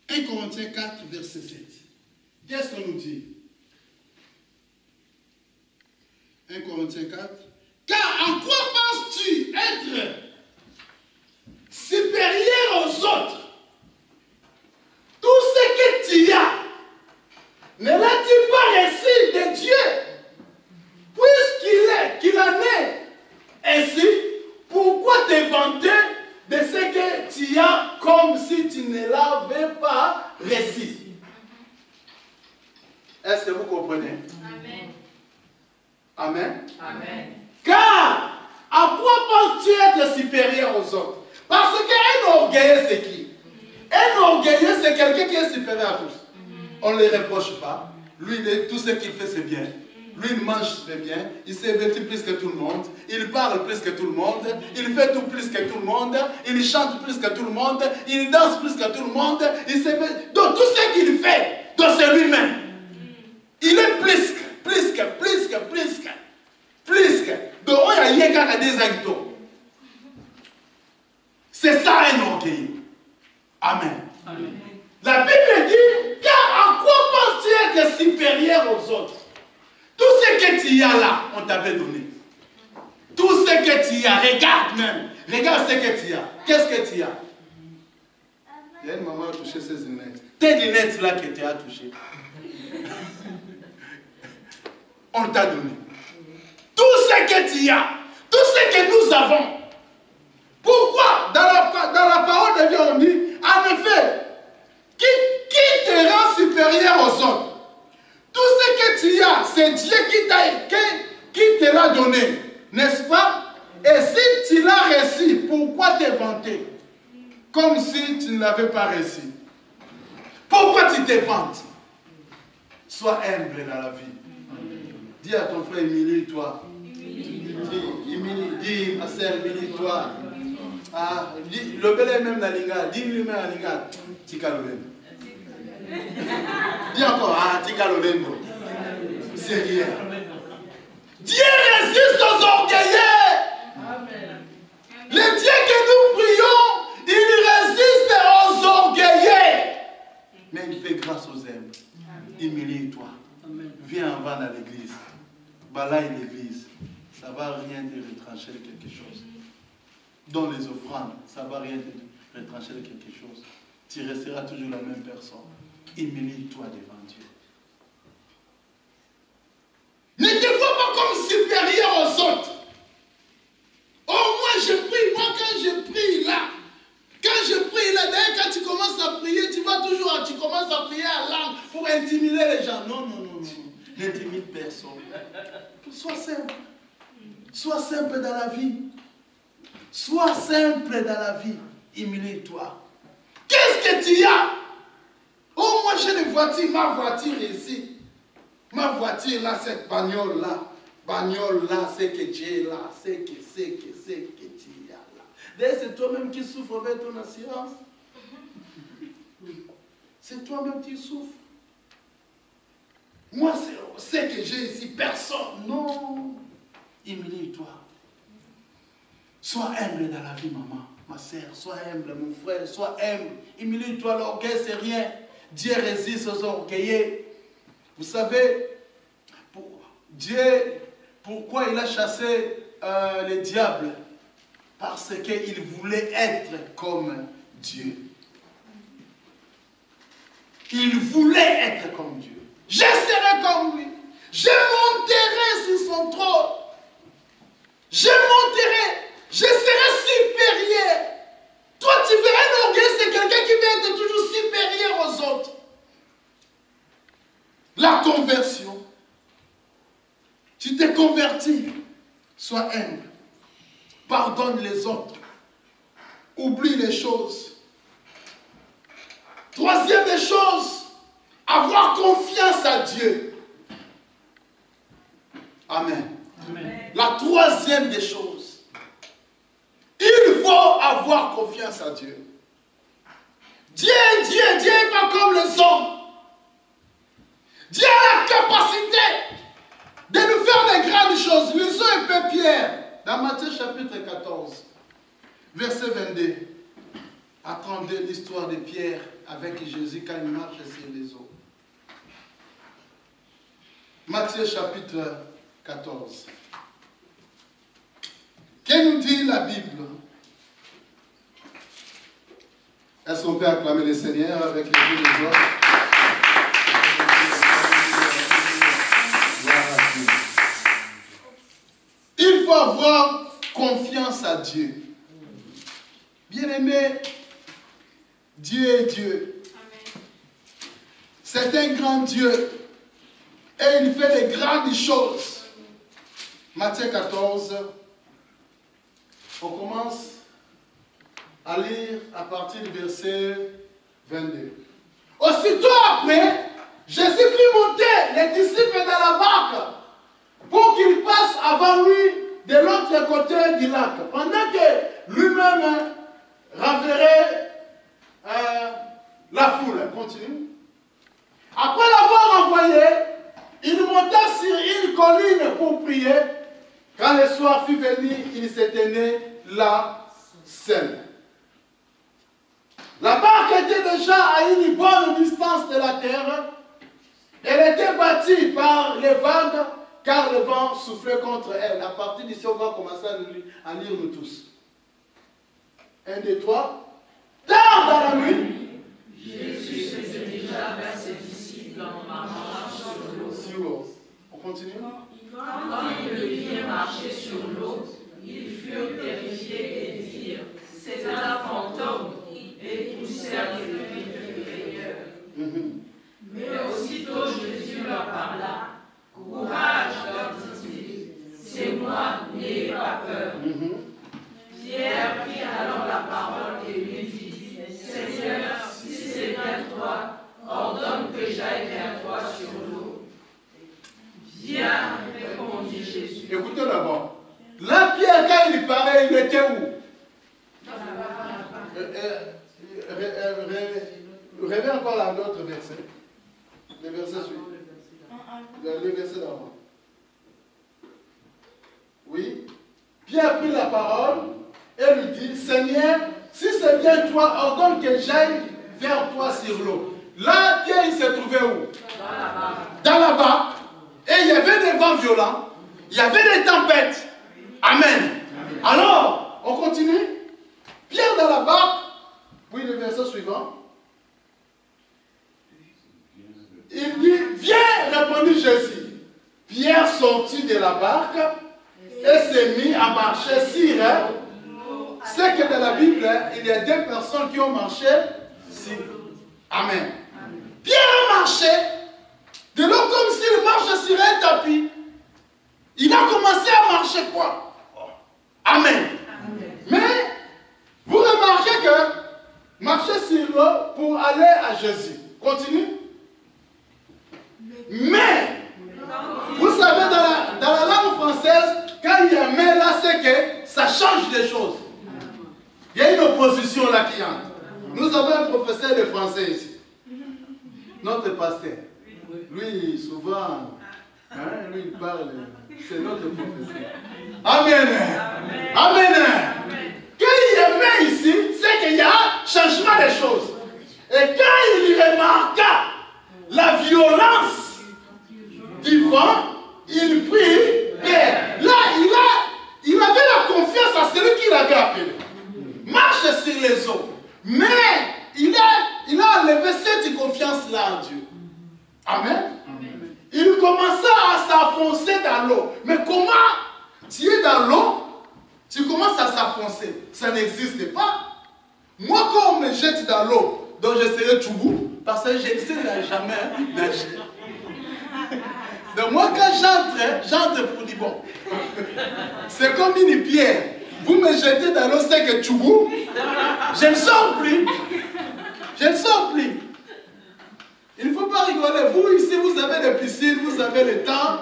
1 Corinthiens 4, verset 7. Qu'est-ce qu'on nous dit? 1 Corinthiens 4. Car en quoi penses-tu être supérieur aux autres? Tout ce que tu as, ne l'as-tu pas reçu de Dieu? Qu'il en est ainsi, pourquoi te vanter de ce que tu as comme si tu ne l'avais pas reçu? Est-ce que vous comprenez? Amen. Amen. Amen. Car, à quoi penses-tu être supérieur aux autres? Parce qu'un orgueilleux, c'est qui? Un orgueilleux, c'est quelqu'un qui est supérieur à tous. On ne le reproche pas. Lui, tout ce qu'il fait, c'est bien. Lui, il mange très bien, il s'est vêtu plus que tout le monde, il parle plus que tout le monde, il fait tout plus que tout le monde, il chante plus que tout le monde, il danse plus que tout le monde, il se fait... Donc tout ce qu'il fait, c'est lui-même. Il est plus que. Donc on a rien qu'à des actos. C'est ça un orgueil. Amen. Amen. La Bible dit, car en quoi penses-tu être supérieur aux autres? Tout ce que tu as là, on t'avait donné. Tout ce que tu as, regarde même. Regarde ce que tu as. Qu'est-ce que tu as? Il y a une maman qui a touché ses lunettes. Tes lunettes là que tu as touchées. On t'a donné. Tout ce que tu as, tout ce que nous avons. Pourquoi? Dans la parole de Dieu, on dit, en effet, qui te rend supérieur aux autres? Tout ce que tu as, c'est Dieu qui te l'a donné, n'est-ce pas? Et si tu l'as reçu, pourquoi te vanter? Comme si tu ne l'avais pas reçu. Pourquoi tu te vantes? Sois humble dans la vie. Dis à ton frère, humilie-toi. Dis, ma soeur, humilie-toi. Ah, le bel est même dans l'inga. Dis-lui même dans l'inga. Tika l'olendo. Dis encore, ah, tika l'olendo. C'est rien. Dieu résiste aux orgueilleux. Le Dieu que nous prions, il résiste aux orgueilleux. Mais il fait grâce aux humbles. Humilie-toi. Viens en bas dans l'église. Balaye l'église. Ça ne va rien te retrancher quelque chose. Dans les offrandes, ça ne va rien te retrancher quelque chose. Tu resteras toujours la même personne. Humilie-toi devant Dieu. Ne te vois pas comme supérieur aux autres. Oh, moi je prie, moi quand je prie là, d'ailleurs quand tu commences à prier, tu commences à prier à langue pour intimider les gens. Non. N'intimide personne. Sois simple. Sois simple dans la vie. Sois simple dans la vie. Humilie-toi. Qu'est-ce que tu as? Oh, moi j'ai une voiture, ma voiture ici. Ma voiture là, cette bagnole là, c'est que Dieu là, c'est que tu as là. D'ailleurs, c'est toi-même qui souffres avec ton assurance. C'est toi-même qui souffres. Moi, c'est que j'ai ici, personne. Non. Humilie-toi. Sois humble dans la vie, maman, ma soeur. Sois humble, mon frère. Sois humble. Humilie-toi, l'orgueil, c'est rien. Dieu résiste aux orgueilleux. Vous savez, Dieu, pourquoi il a chassé le diable parce qu'il voulait être comme Dieu. Il voulait être comme Dieu. Je serai comme lui. Je monterai sur son trône. Je monterai. Je serai supérieur. Toi, tu verras un orgueil, c'est quelqu'un qui veut être toujours supérieur aux autres. La conversion. Tu t'es converti. Sois humble. Pardonne les autres. Oublie les choses. Troisième des choses, avoir confiance à Dieu. Amen. Amen. La troisième des choses, il faut avoir confiance à Dieu. Dieu n'est pas comme les hommes. Dieu a la capacité de nous faire des grandes choses. Lisons un peu Pierre, dans Matthieu chapitre 14, verset 22. Attendez l'histoire de Pierre avec Jésus quand il marche sur les eaux. Matthieu chapitre 14. Que nous dit la Bible? Est-ce qu'on peut acclamer le Seigneur avec les yeux des autres? Il faut avoir confiance à Dieu. Bien-aimé, Dieu est Dieu. C'est un grand Dieu. Et il fait des grandes choses. Matthieu 14. On commence à lire à partir du verset 22. Aussitôt après, Jésus fit monter les disciples dans la barque pour qu'ils passent avant lui de l'autre côté du lac, pendant que lui-même renverrait la foule. Continue. Après l'avoir envoyé, il monta sur une colline pour prier. Quand le soir fut venu, il se tenait là seul. La barque était déjà à une bonne distance de la terre. Elle était bâtie par les vagues, car le vent soufflait contre elle. À partir d'ici, on va commencer à lire nous tous. 1, 2, 3. Tard dans la nuit, Jésus se dirigea vers ses disciples en marchant sur l'eau. On continue. Quand ils le virent marcher sur l'eau, ils furent terrifiés et dirent, c'est un fantôme, et poussèrent des cris de frayeur. Mais aussitôt Jésus leur parla. Courage, leur dit-il, c'est moi, n'ayez pas peur. Pierre prit alors la parole et lui dit, Seigneur, si c'est bien toi, ordonne que j'aille vers toi sur l'eau. Viens, répondit Jésus. Écoutez d'abord. Là, Pierre, quand il parlait, il était où? Réveille encore l'autre verset. Le verset suivant. Le verset d'avant. Oui. Pierre prit la parole et lui dit, Seigneur, si c'est bien toi, ordonne que j'aille vers toi sur l'eau. Là, Pierre, il se trouvait où? Dans la barque. Et il y avait des vents violents. Il y avait des tempêtes. Amen. Alors, on continue. Pierre dans la barque. Oui, le verset suivant. Il dit, viens, répondit Jésus. Pierre sortit de la barque et s'est mis à marcher sur elle. C'est que dans la Bible, il y a deux personnes qui ont marché sur. Amen. Pierre a marché de l'eau comme s'il marche sur un tapis. Il a commencé à marcher quoi? Amen. Mais vous remarquez que marcher sur l'eau pour aller à Jésus. Continue. Mais, vous savez, dans la langue française, quand il y a mais là, c'est que ça change des choses. Il y a une opposition là qui entre. Nous avons un professeur de français ici. Notre pasteur. Lui, souvent, lui, il parle. C'est notre professeur. Amen. Amen. Quand il y a mais ici, c'est qu'il y a changement des choses. Et quand il remarqua la violence du vent, il prit Pierre. Là, il avait la confiance à celui qui l'avait appelé. Marche sur les eaux. Mais il a enlevé cette confiance-là en Dieu. Amen. Il commença à s'enfoncer dans l'eau. Mais comment tu es dans l'eau, tu commences à s'enfoncer? Ça n'existe pas. Moi, quand on me jette dans l'eau, donc je serai Tchoubou, parce que je ne sais jamais nager. Donc moi, quand j'entre pour dire bon. C'est comme une pierre. Vous me jetez dans l'eau, c'est que Tchoubou, je ne sors plus. Je ne sors plus. Il ne faut pas rigoler. Vous, ici, vous avez des piscines, vous avez le temps.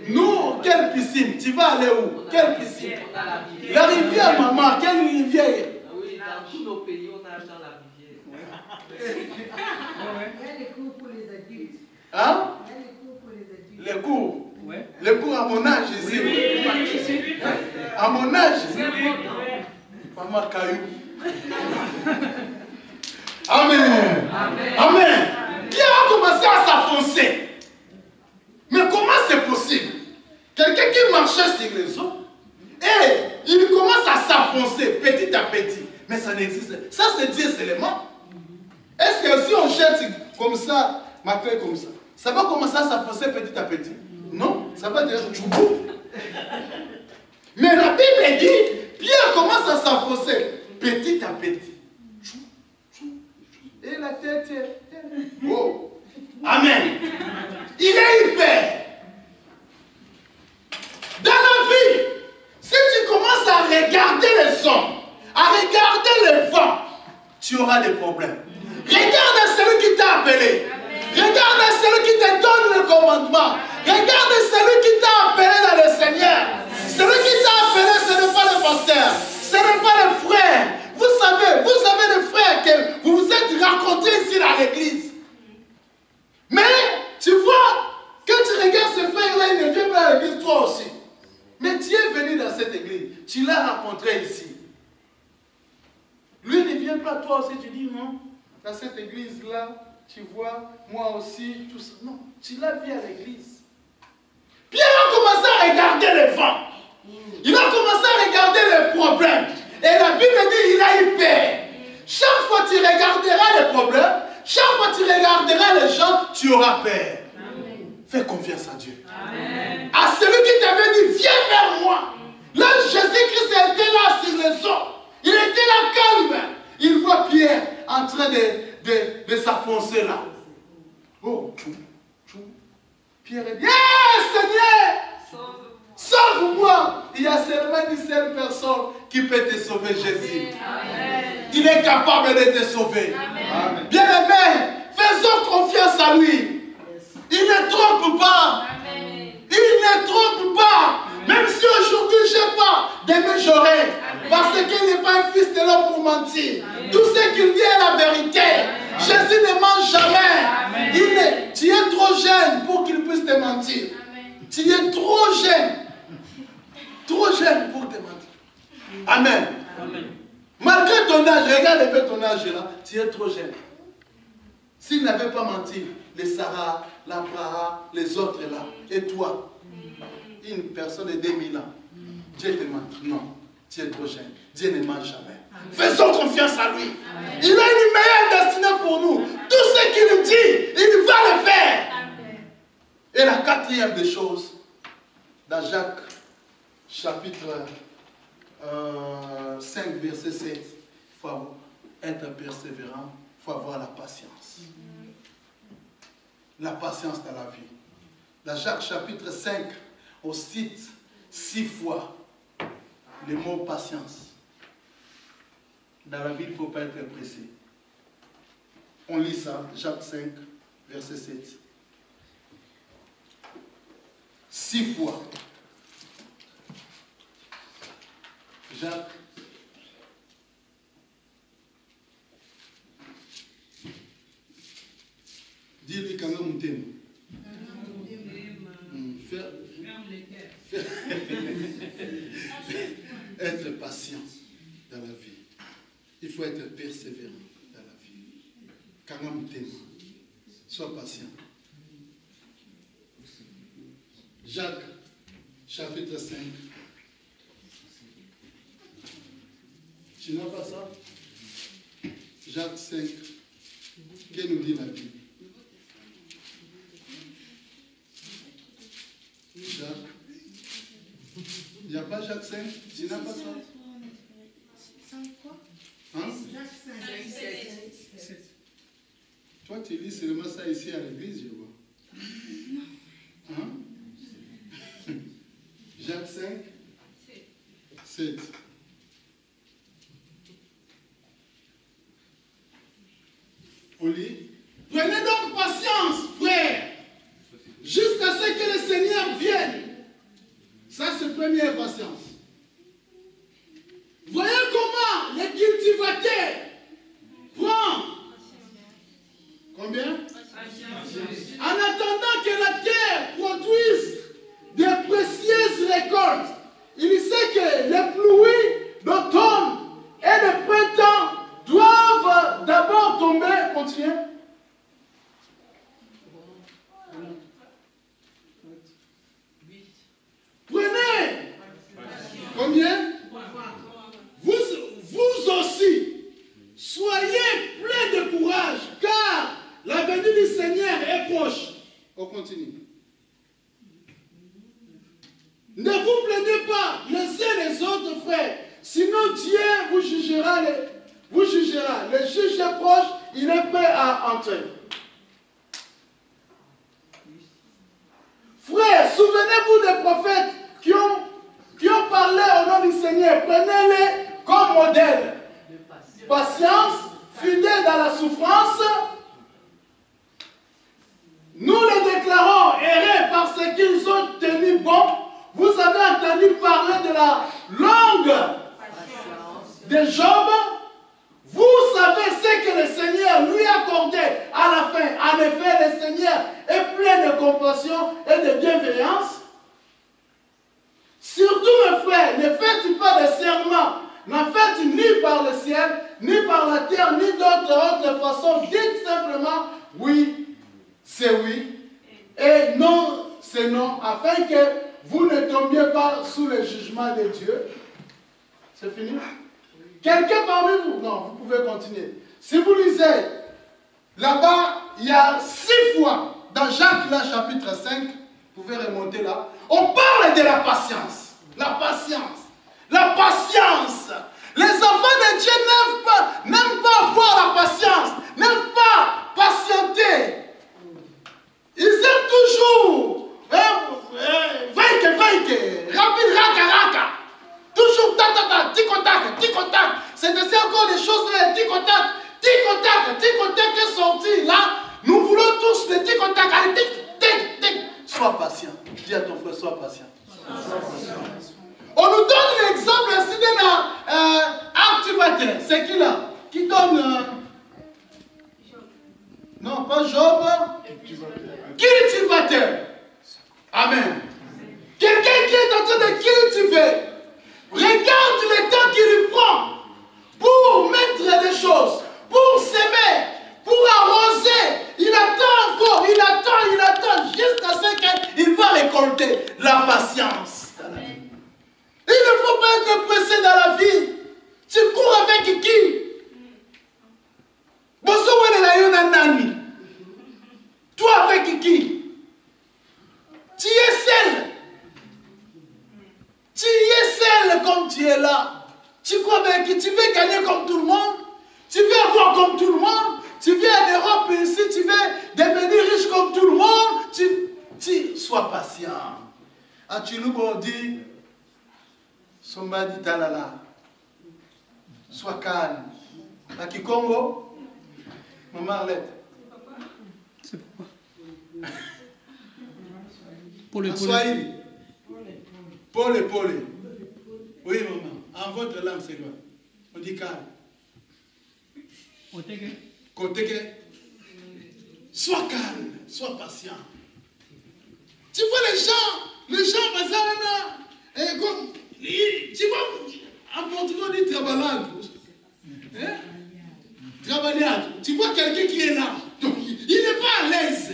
Nous, quelle piscine? Tu vas aller où? Quelle piscine? La rivière, maman, quelle rivière? Oui, dans tous nos pays, on nage dans la rivière. Il y a les cours pour les adultes. Hein? Il y a les cours pour les adultes. Les cours? Ouais. Les cours à mon âge ici. Oui. À mon âge? Maman Caillou. Amen. Amen. Pierre a commencé à s'enfoncer. Mais comment c'est possible? Quelqu'un qui marchait sur les eaux, et il commence à s'enfoncer petit à petit. Mais ça n'existe pas. Ça, c'est Dieu seulement. Est-ce que si on jette comme ça, ma clé comme ça va commencer à s'enfoncer petit à petit? Non, ça va dire tchoubou. Mais la Bible dit, Pierre commence à s'enfoncer petit à petit. Et la tête est... Oh. Amen. Il est hyper. Dans la vie, si tu commences à regarder les hommes, à regarder le vent, tu auras des problèmes. Regarde celui qui t'a appelé. Regarde celui qui te donne le commandement. Regarde celui qui t'a appelé dans le Seigneur. Celui qui t'a appelé, ce n'est pas le pasteur. Ce n'est pas le frère. Vous savez des frères que vous vous êtes rencontrés ici dans l'église. Mais, tu vois, quand tu regardes ce frère-là, il ne vient pas à l'église, toi aussi. Mais tu es venu dans cette église. Tu l'as rencontré ici. Lui ne vient pas, toi aussi, tu dis non. Dans cette église-là, tu vois, moi aussi, tout ça. Non, tu l'as vu à l'église. Pierre a commencé à regarder le vent. Il a commencé à regarder les problèmes. Et la Bible dit, il a eu peur. Chaque fois que tu regarderas les problèmes, chaque fois que tu regarderas les gens, tu auras peur. Amen. Fais confiance à Dieu. Amen. À celui qui t'avait dit, viens vers moi. Là, Jésus-Christ était là sur les eaux. Il était là calme. Il voit Pierre en train de s'enfoncer là. Oh, Pierre dit, Seigneur, sauve-moi. Il y a seulement une seule personne qui peut te sauver, Jésus. Amen. Il est capable de te sauver. Bien-aimé, faisons confiance à lui. Il ne trompe pas. Amen. Il ne trompe pas. Même si aujourd'hui je n'ai pas, demain j'aurai. Parce qu'il n'est pas un fils de l'homme pour mentir. Amen. Tout ce qu'il dit est la vérité. Amen. Jésus ne ment jamais. Tu es trop jeune pour qu'il puisse te mentir. Amen. Tu es trop jeune. Trop jeune pour te mentir. Amen. Amen. Malgré ton âge, regarde un peu ton âge là, tu es trop jeune. S'il n'avait pas menti, les Sarah, l'Abraham, les autres là, et toi, une personne de 2000 ans, Dieu te ment. Non, tu es trop jeune. Dieu ne ment jamais. Amen. Faisons confiance à lui. Amen. Il a une meilleure destinée pour nous. Tout ce qu'il nous dit, il va le faire. Amen. Et la quatrième des choses, dans Jacques, chapitre 5, verset 7, il faut être persévérant, il faut avoir la patience. La patience dans la vie. Dans Jacques chapitre 5, on cite 6 fois le mot patience. Dans la vie, il ne faut pas être pressé. On lit ça, Jacques 5, verset 7. 6 fois. Jacques. Dis-lui quand même t'aime. Être patient dans la vie. Il faut être persévérant dans la vie. Quand même t'aime. Sois patient. Jacques, chapitre 5. Tu n'as pas ça? Jacques 5. Qu'est-ce que nous dit la Bible? Jacques. Il n'y a pas Jacques 5? Tu n'as pas ça? 5 quoi? Hein? Jacques 5. Toi, tu lis seulement ça ici à l'église, je vois. Hein? Jacques 5, 7. On lit. Prenez donc patience, frères, jusqu'à ce que le Seigneur vienne. Ça, c'est première patience. Voyez comment les cultivateurs prennent combien? En attendant que la terre produise des précieuses récoltes. Il sait que les pluies d'automne et de printemps doivent d'abord tomber. Continuez. Prenez. Combien? Vous aussi, soyez pleins de courage, car la venue du Seigneur est proche. On continue. Ne vous plaignez pas les uns les autres, frères, sinon Dieu vous jugera. Le juge est proche, il est prêt à entrer. Frères, souvenez-vous des prophètes qui ont parlé au nom du Seigneur. Prenez-les comme modèle. Patience, fidèle dans la souffrance. Nous les déclarons errés parce qu'ils ont tenu bon. Vous avez entendu parler de la langue de Job. Vous savez ce que le Seigneur lui a accordé à la fin. En effet, le Seigneur est plein de compassion et de bienveillance. Surtout, mes frères, ne faites pas de serment. N'en faites ni par le ciel, ni par la terre, ni d'autres façons. Dites simplement oui, c'est oui, et non, c'est non, afin que vous ne tombiez pas sous le jugement de Dieu. C'est fini? Quelqu'un parmi vous? Non, vous pouvez continuer. Si vous lisez, là-bas, il y a 6 fois, dans Jacques, là, chapitre 5, vous pouvez remonter là, on parle de la patience. La patience. La patience. Les enfants de Dieu n'aiment pas avoir la patience, n'aiment pas patienter. Ils aiment toujours vaincre, rapide, raka. Toujours tic-tac. C'est encore des choses là, tic-tac est sorti là. Nous voulons tous des tic-tac. Allez, tic. Sois patient. Dis à ton frère, sois patient. On nous donne l'exemple ici d'un activateur. C'est qui là? Qui donne non, pas Job. Cultivateur. Amen. Quelqu'un qui est en train de cultiver. Regarde le temps qu'il lui prend pour mettre des choses, pour s'aimer, pour arroser. Il attend encore, il attend jusqu'à ce qu'il va récolter la patience. Il ne faut pas être pressé dans la vie. Tu cours avec qui? Toi avec qui? Tu es seul. Tu es seul comme tu es là. Tu crois avec qui? Tu veux gagner comme tout le monde? Tu veux avoir comme tout le monde? Tu viens d'Europe ici, tu veux devenir riche comme tout le monde? Sois patient. Achilou dit, Somba dit talala. Sois calme. À Kikongo, maman Arlette. C'est pourquoi? Pole. Oui, maman. En votre langue, c'est quoi? On dit calme. Koteke. Sois calme, sois patient. Tu vois les gens, comme, tu vois, en portugais, on dit trabalhado. Hein? Trabalhado. Tu vois quelqu'un qui est là, donc il n'est pas à l'aise.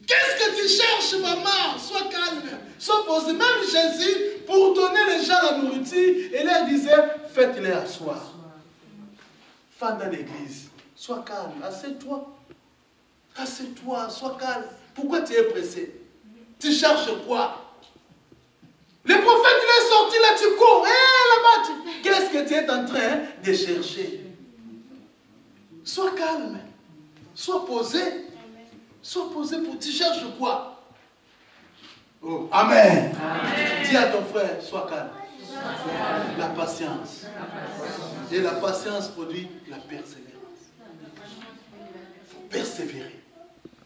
Qu'est-ce que tu cherches, maman? Sois calme, sois posé. Même Jésus, pour donner les gens la nourriture, il leur disait, faites-les asseoir. va dans l'église. Sois calme, assieds-toi. Assieds-toi, sois calme. Pourquoi tu es pressé? Tu cherches quoi? Le prophète, il est sorti là, tu cours. Là-bas, qu'est-ce que tu es en train de chercher? Sois calme. Sois posé. Sois posé pour... Tu cherches quoi? Oh, Amen. Amen. Dis à ton frère, sois calme. La patience. Et la patience produit la persévérance. Il faut persévérer.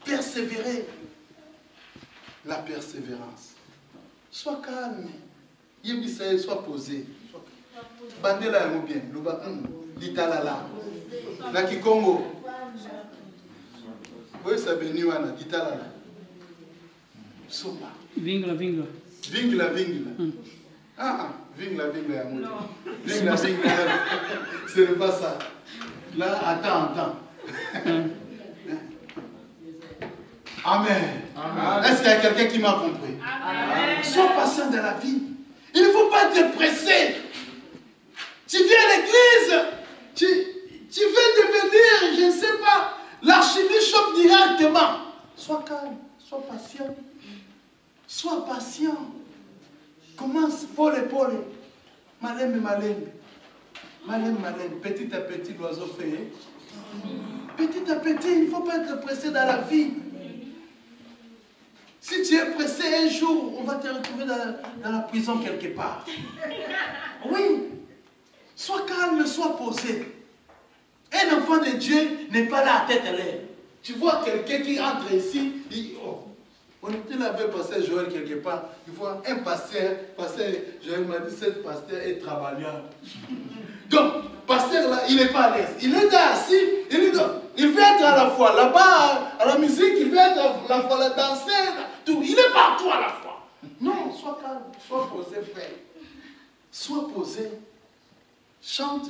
Persévérer. La persévérance. Sois calme. Sois posé. Bandela est bien. L'Italala. La Kikongo. Oui, c'est béni, l'Italala. Soma. Vingla. Vingla. Vingla. Vingla. Ce n'est pas ça. Là, attends. Amen. Est-ce qu'il y a quelqu'un qui m'a compris? Amen. Sois patient dans la vie. Il ne faut pas être pressé. Tu viens à l'église, tu veux devenir, je ne sais pas, l'archibishop directement. Sois calme, sois patient. Sois patient. Commence pole. Malem. Petit à petit, l'oiseau fait. Petit à petit, il ne faut pas être pressé dans la vie. Si tu es pressé un jour, on va te retrouver dans la prison quelque part. Oui. Sois calme, sois posé. Un enfant de Dieu n'est pas là à tête à l'air. Tu vois quelqu'un qui entre ici, on était là avec pasteur Joël quelque part. Il voit un pasteur Joël m'a dit, cette pasteur est travailleur. Donc, pasteur là, il n'est pas à l'aise. Il est là assis, il veut être à la fois là-bas, à la musique, il veut être à la fois là, danser, tout. Il est partout à la fois. Non, sois calme, sois posé, frère. Sois posé. Chante.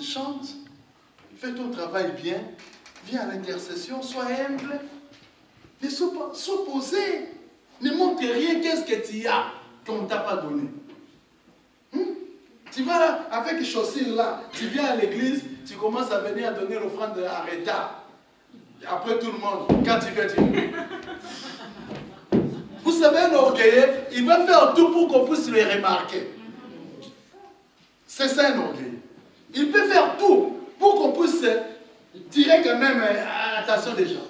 Fais ton travail bien. Viens à l'intercession, sois humble. Mais sois posé. Ne montre rien, qu'est-ce que tu as qu'on ne t'a pas donné. Tu vas là, avec les chaussures là, tu viens à l'église, tu commences à venir à donner l'offrande à retard. Après tout le monde, quand tu viens, vous savez, un orgueilleux, il va faire tout pour qu'on puisse le remarquer. C'est ça un orgueilleux. Il peut faire tout pour qu'on puisse tirer quand même l'attention des gens.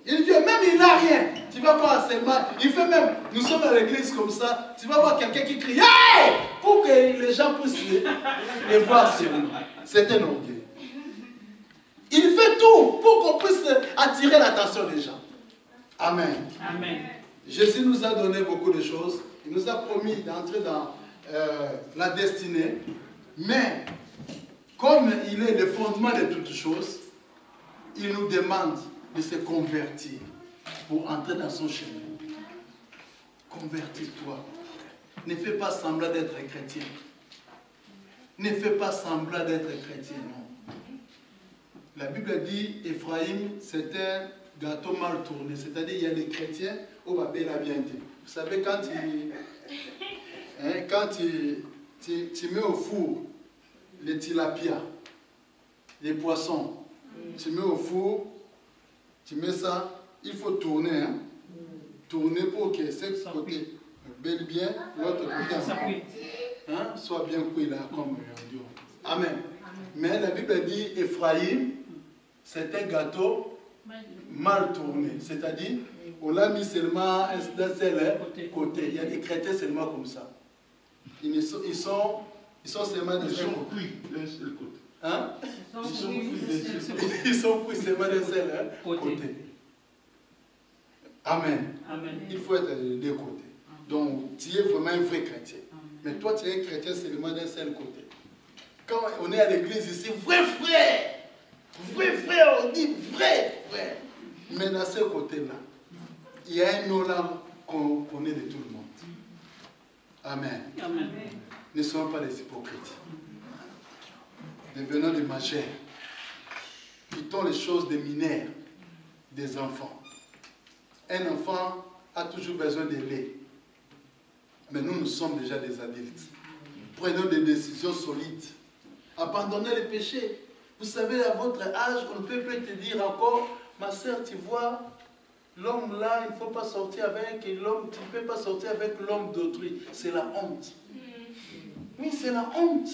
Il vient, même il n'a rien. Tu vas voir seulement, il fait même, nous sommes à l'église comme ça, tu vas voir quelqu'un qui crie, hey! Pour que les gens puissent les voir sur nous. C'est un orgueil. Il fait tout pour qu'on puisse attirer l'attention des gens. Amen. Jésus nous a donné beaucoup de choses. Il nous a promis d'entrer dans la destinée. Mais, comme il est le fondement de toutes choses, il nous demande de se convertir pour entrer dans son chemin. Convertis-toi. Ne fais pas semblant d'être chrétien. Ne fais pas semblant d'être chrétien, non. La Bible dit, Ephraïm, c'est un gâteau mal tourné. C'est-à-dire, il y a des chrétiens au Babel a bien dit. Vous savez, quand tu mets au four les tilapia, les poissons, tu mets au four, tu mets ça, il faut tourner, hein? Tourner pour que ce côté bel bien, l'autre côté soit bien cuit là, comme on dit. Amen. Mais la Bible dit, Ephraïm, c'est un gâteau mal tourné. C'est-à-dire, on l'a mis seulement d'un seul côté. Il y a des chrétiens seulement comme ça. Ils sont seulement de seul côté. Hein? Ils sont cuits seulement d'un seul côté. Amen. Il faut être de deux côtés. Donc, tu es vraiment un vrai chrétien. Mais toi, tu es un chrétien seulement d'un seul côté. Quand on est à l'église ici, vrai frère, on dit vrai frère. Mais dans ce côté-là, il y a un nom là qu'on connaît de tout le monde. Amen. Ne soyons pas des hypocrites. Devenons des majeurs. Quittons les choses des mineurs, des enfants. Un enfant a toujours besoin de lait. Mais nous sommes déjà des adultes. Prenons des décisions solides. Abandonnez les péchés. Vous savez, à votre âge, on ne peut plus te dire encore, ma soeur, tu vois, l'homme là, il ne faut pas sortir avec l'homme, tu ne peux pas sortir avec l'homme d'autrui. C'est la honte. Oui, c'est la honte.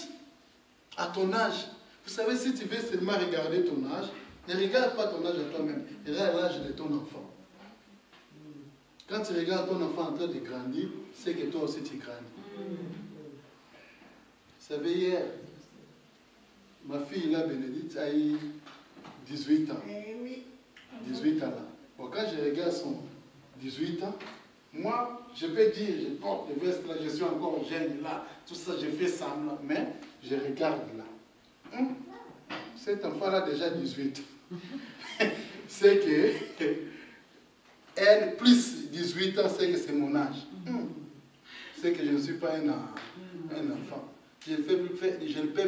À ton âge. Vous savez, si tu veux seulement regarder ton âge, ne regarde pas ton âge à toi-même, regarde l'âge de ton enfant. Quand tu regardes ton enfant en train de grandir, c'est que toi aussi tu grandis. Vous savez, hier, ma fille, là, Bénédicte, a eu 18 ans. 18 ans là. Bon, quand je regarde son 18 ans, moi, je peux dire, je porte le veste là, je suis encore jeune là, tout ça, je fais semblant, mais je regarde là. Cet enfant-là, déjà 18 ans, c'est que, elle, plus 18 ans, c'est que c'est mon âge. C'est que je ne suis pas un enfant. Je ne peux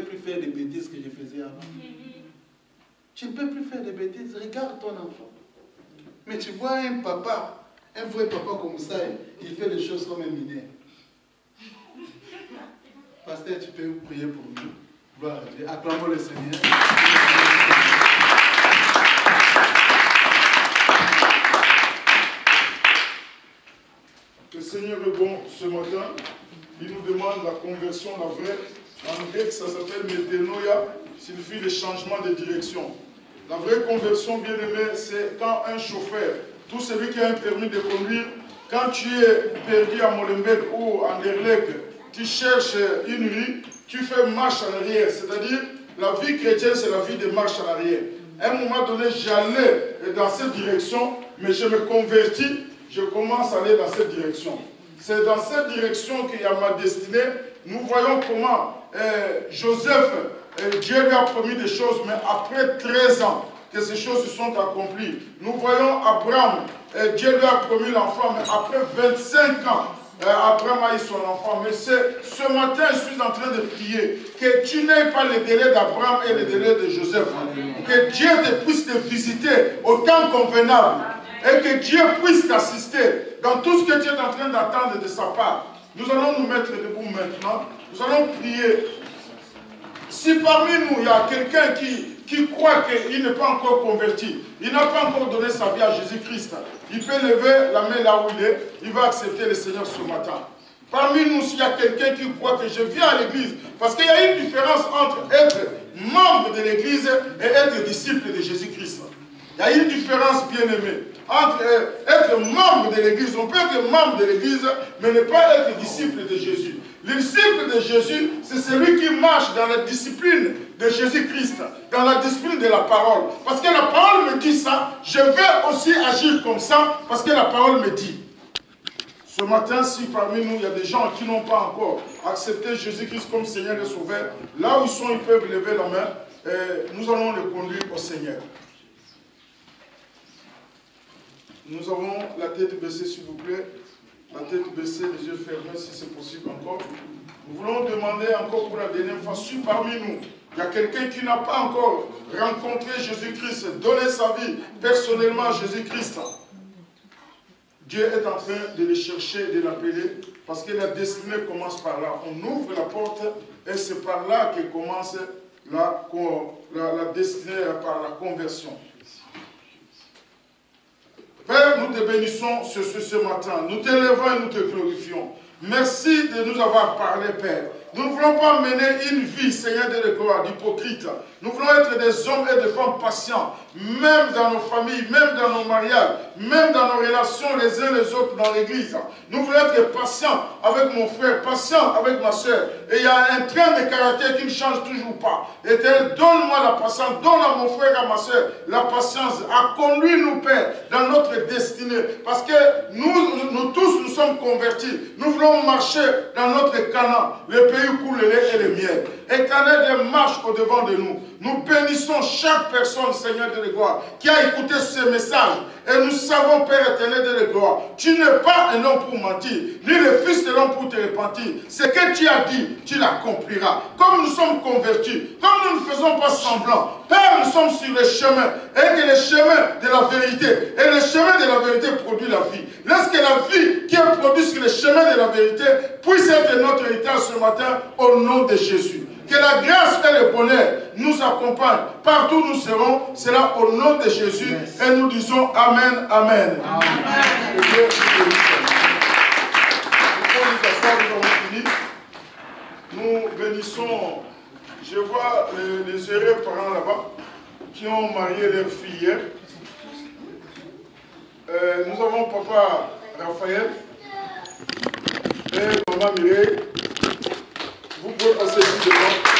plus faire des bêtises que je faisais avant. Tu ne peux plus faire des bêtises. Regarde ton enfant. Mais tu vois un papa, un vrai papa comme ça, il fait les choses comme un mineur. Pasteur, tu peux prier pour nous. Gloire à Dieu. Acclamons le Seigneur. Le Seigneur est bon ce matin. Il nous demande la conversion, la vraie. En grec, ça s'appelle métanoïa, signifie le changement de direction. La vraie conversion, bien aimé, c'est quand un chauffeur, tout celui qui a un permis de conduire, quand tu es perdu à Molenbeek ou à Anderlecht, tu cherches une rue, tu fais marche en arrière. C'est-à-dire, la vie chrétienne, c'est la vie de marche en arrière. À un moment donné, j'allais dans cette direction, mais je me convertis, je commence à aller dans cette direction. C'est dans cette direction qu'il y a ma destinée. Nous voyons comment Joseph, Dieu lui a promis des choses, mais après 13 ans que ces choses se sont accomplies. Nous voyons Abraham, Dieu lui a promis l'enfant, mais après 25 ans, Abraham a eu son enfant. Mais ce matin, je suis en train de prier que tu n'aies pas le délai d'Abraham et le délai de Joseph. Que Dieu te puisse te visiter au temps convenable. Et que Dieu puisse t'assister dans tout ce que tu es en train d'attendre de sa part. Nous allons nous mettre debout maintenant. Nous allons prier. Si parmi nous, il y a quelqu'un qui croit qu'il n'est pas encore converti, il n'a pas encore donné sa vie à Jésus-Christ, il peut lever la main là où il est, il va accepter le Seigneur ce matin. Parmi nous, s'il y a quelqu'un qui croit que je viens à l'église, parce qu'il y a une différence entre être membre de l'église et être disciple de Jésus-Christ. Il y a une différence, bien aimée, entre être membre de l'église. On peut être membre de l'église, mais ne pas être disciple de Jésus. Le disciple de Jésus, c'est celui qui marche dans la discipline de Jésus-Christ, dans la discipline de la parole. Parce que la parole me dit ça, je vais aussi agir comme ça, parce que la parole me dit. Ce matin, si parmi nous, il y a des gens qui n'ont pas encore accepté Jésus-Christ comme Seigneur et Sauveur, là où ils sont, ils peuvent lever la main, et nous allons le conduire au Seigneur. Nous avons la tête baissée, s'il vous plaît. La tête baissée, les yeux fermés, si c'est possible encore. Nous voulons demander encore pour la dernière fois, si parmi nous, il y a quelqu'un qui n'a pas encore rencontré Jésus-Christ, donné sa vie personnellement à Jésus-Christ. Dieu est en train de le chercher, de l'appeler, parce que la destinée commence par là. On ouvre la porte et c'est par là que commence la destinée, par la conversion. Père, nous te bénissons ce matin. Nous t'élevons et nous te glorifions. Merci de nous avoir parlé, Père. Nous ne voulons pas mener une vie, Seigneur de gloire, d'hypocrite. Nous voulons être des hommes et des femmes patients, même dans nos familles, même dans nos mariages, même dans nos relations les uns les autres dans l'église. Nous voulons être patients avec mon frère, patients avec ma soeur. Et il y a un train de caractère qui ne change toujours pas. Éternel, donne-moi la patience, donne à mon frère et à ma soeur la patience, à conduire nous, Père, dans notre destinée. Parce que nous tous, nous sommes convertis. Nous voulons marcher dans notre Canaan, le pays où coule le lait et le miel. Éternel, marche au-devant de nous. Nous bénissons chaque personne, Seigneur de gloire, qui a écouté ce message. Et nous savons, Père éternel de gloire, tu n'es pas un homme pour mentir, ni le fils de l'homme pour te repentir. Ce que tu as dit, tu l'accompliras. Comme nous sommes convertis, comme nous ne faisons pas semblant, Père, nous sommes sur le chemin. Et que le chemin de la vérité, et le chemin de la vérité produit la vie. Laisse que la vie qui est produite sur le chemin de la vérité puisse être notre héritage ce matin, au nom de Jésus. Que la grâce et le bonheur nous accompagnent. Partout où nous serons, c'est là au nom de Jésus. Et nous disons Amen, Amen. Amen. Nous bénissons, je vois les heureux parents là-bas qui ont marié leur fille hier. Nous avons papa Raphaël et maman Mireille. Vous pouvez passer ici devant.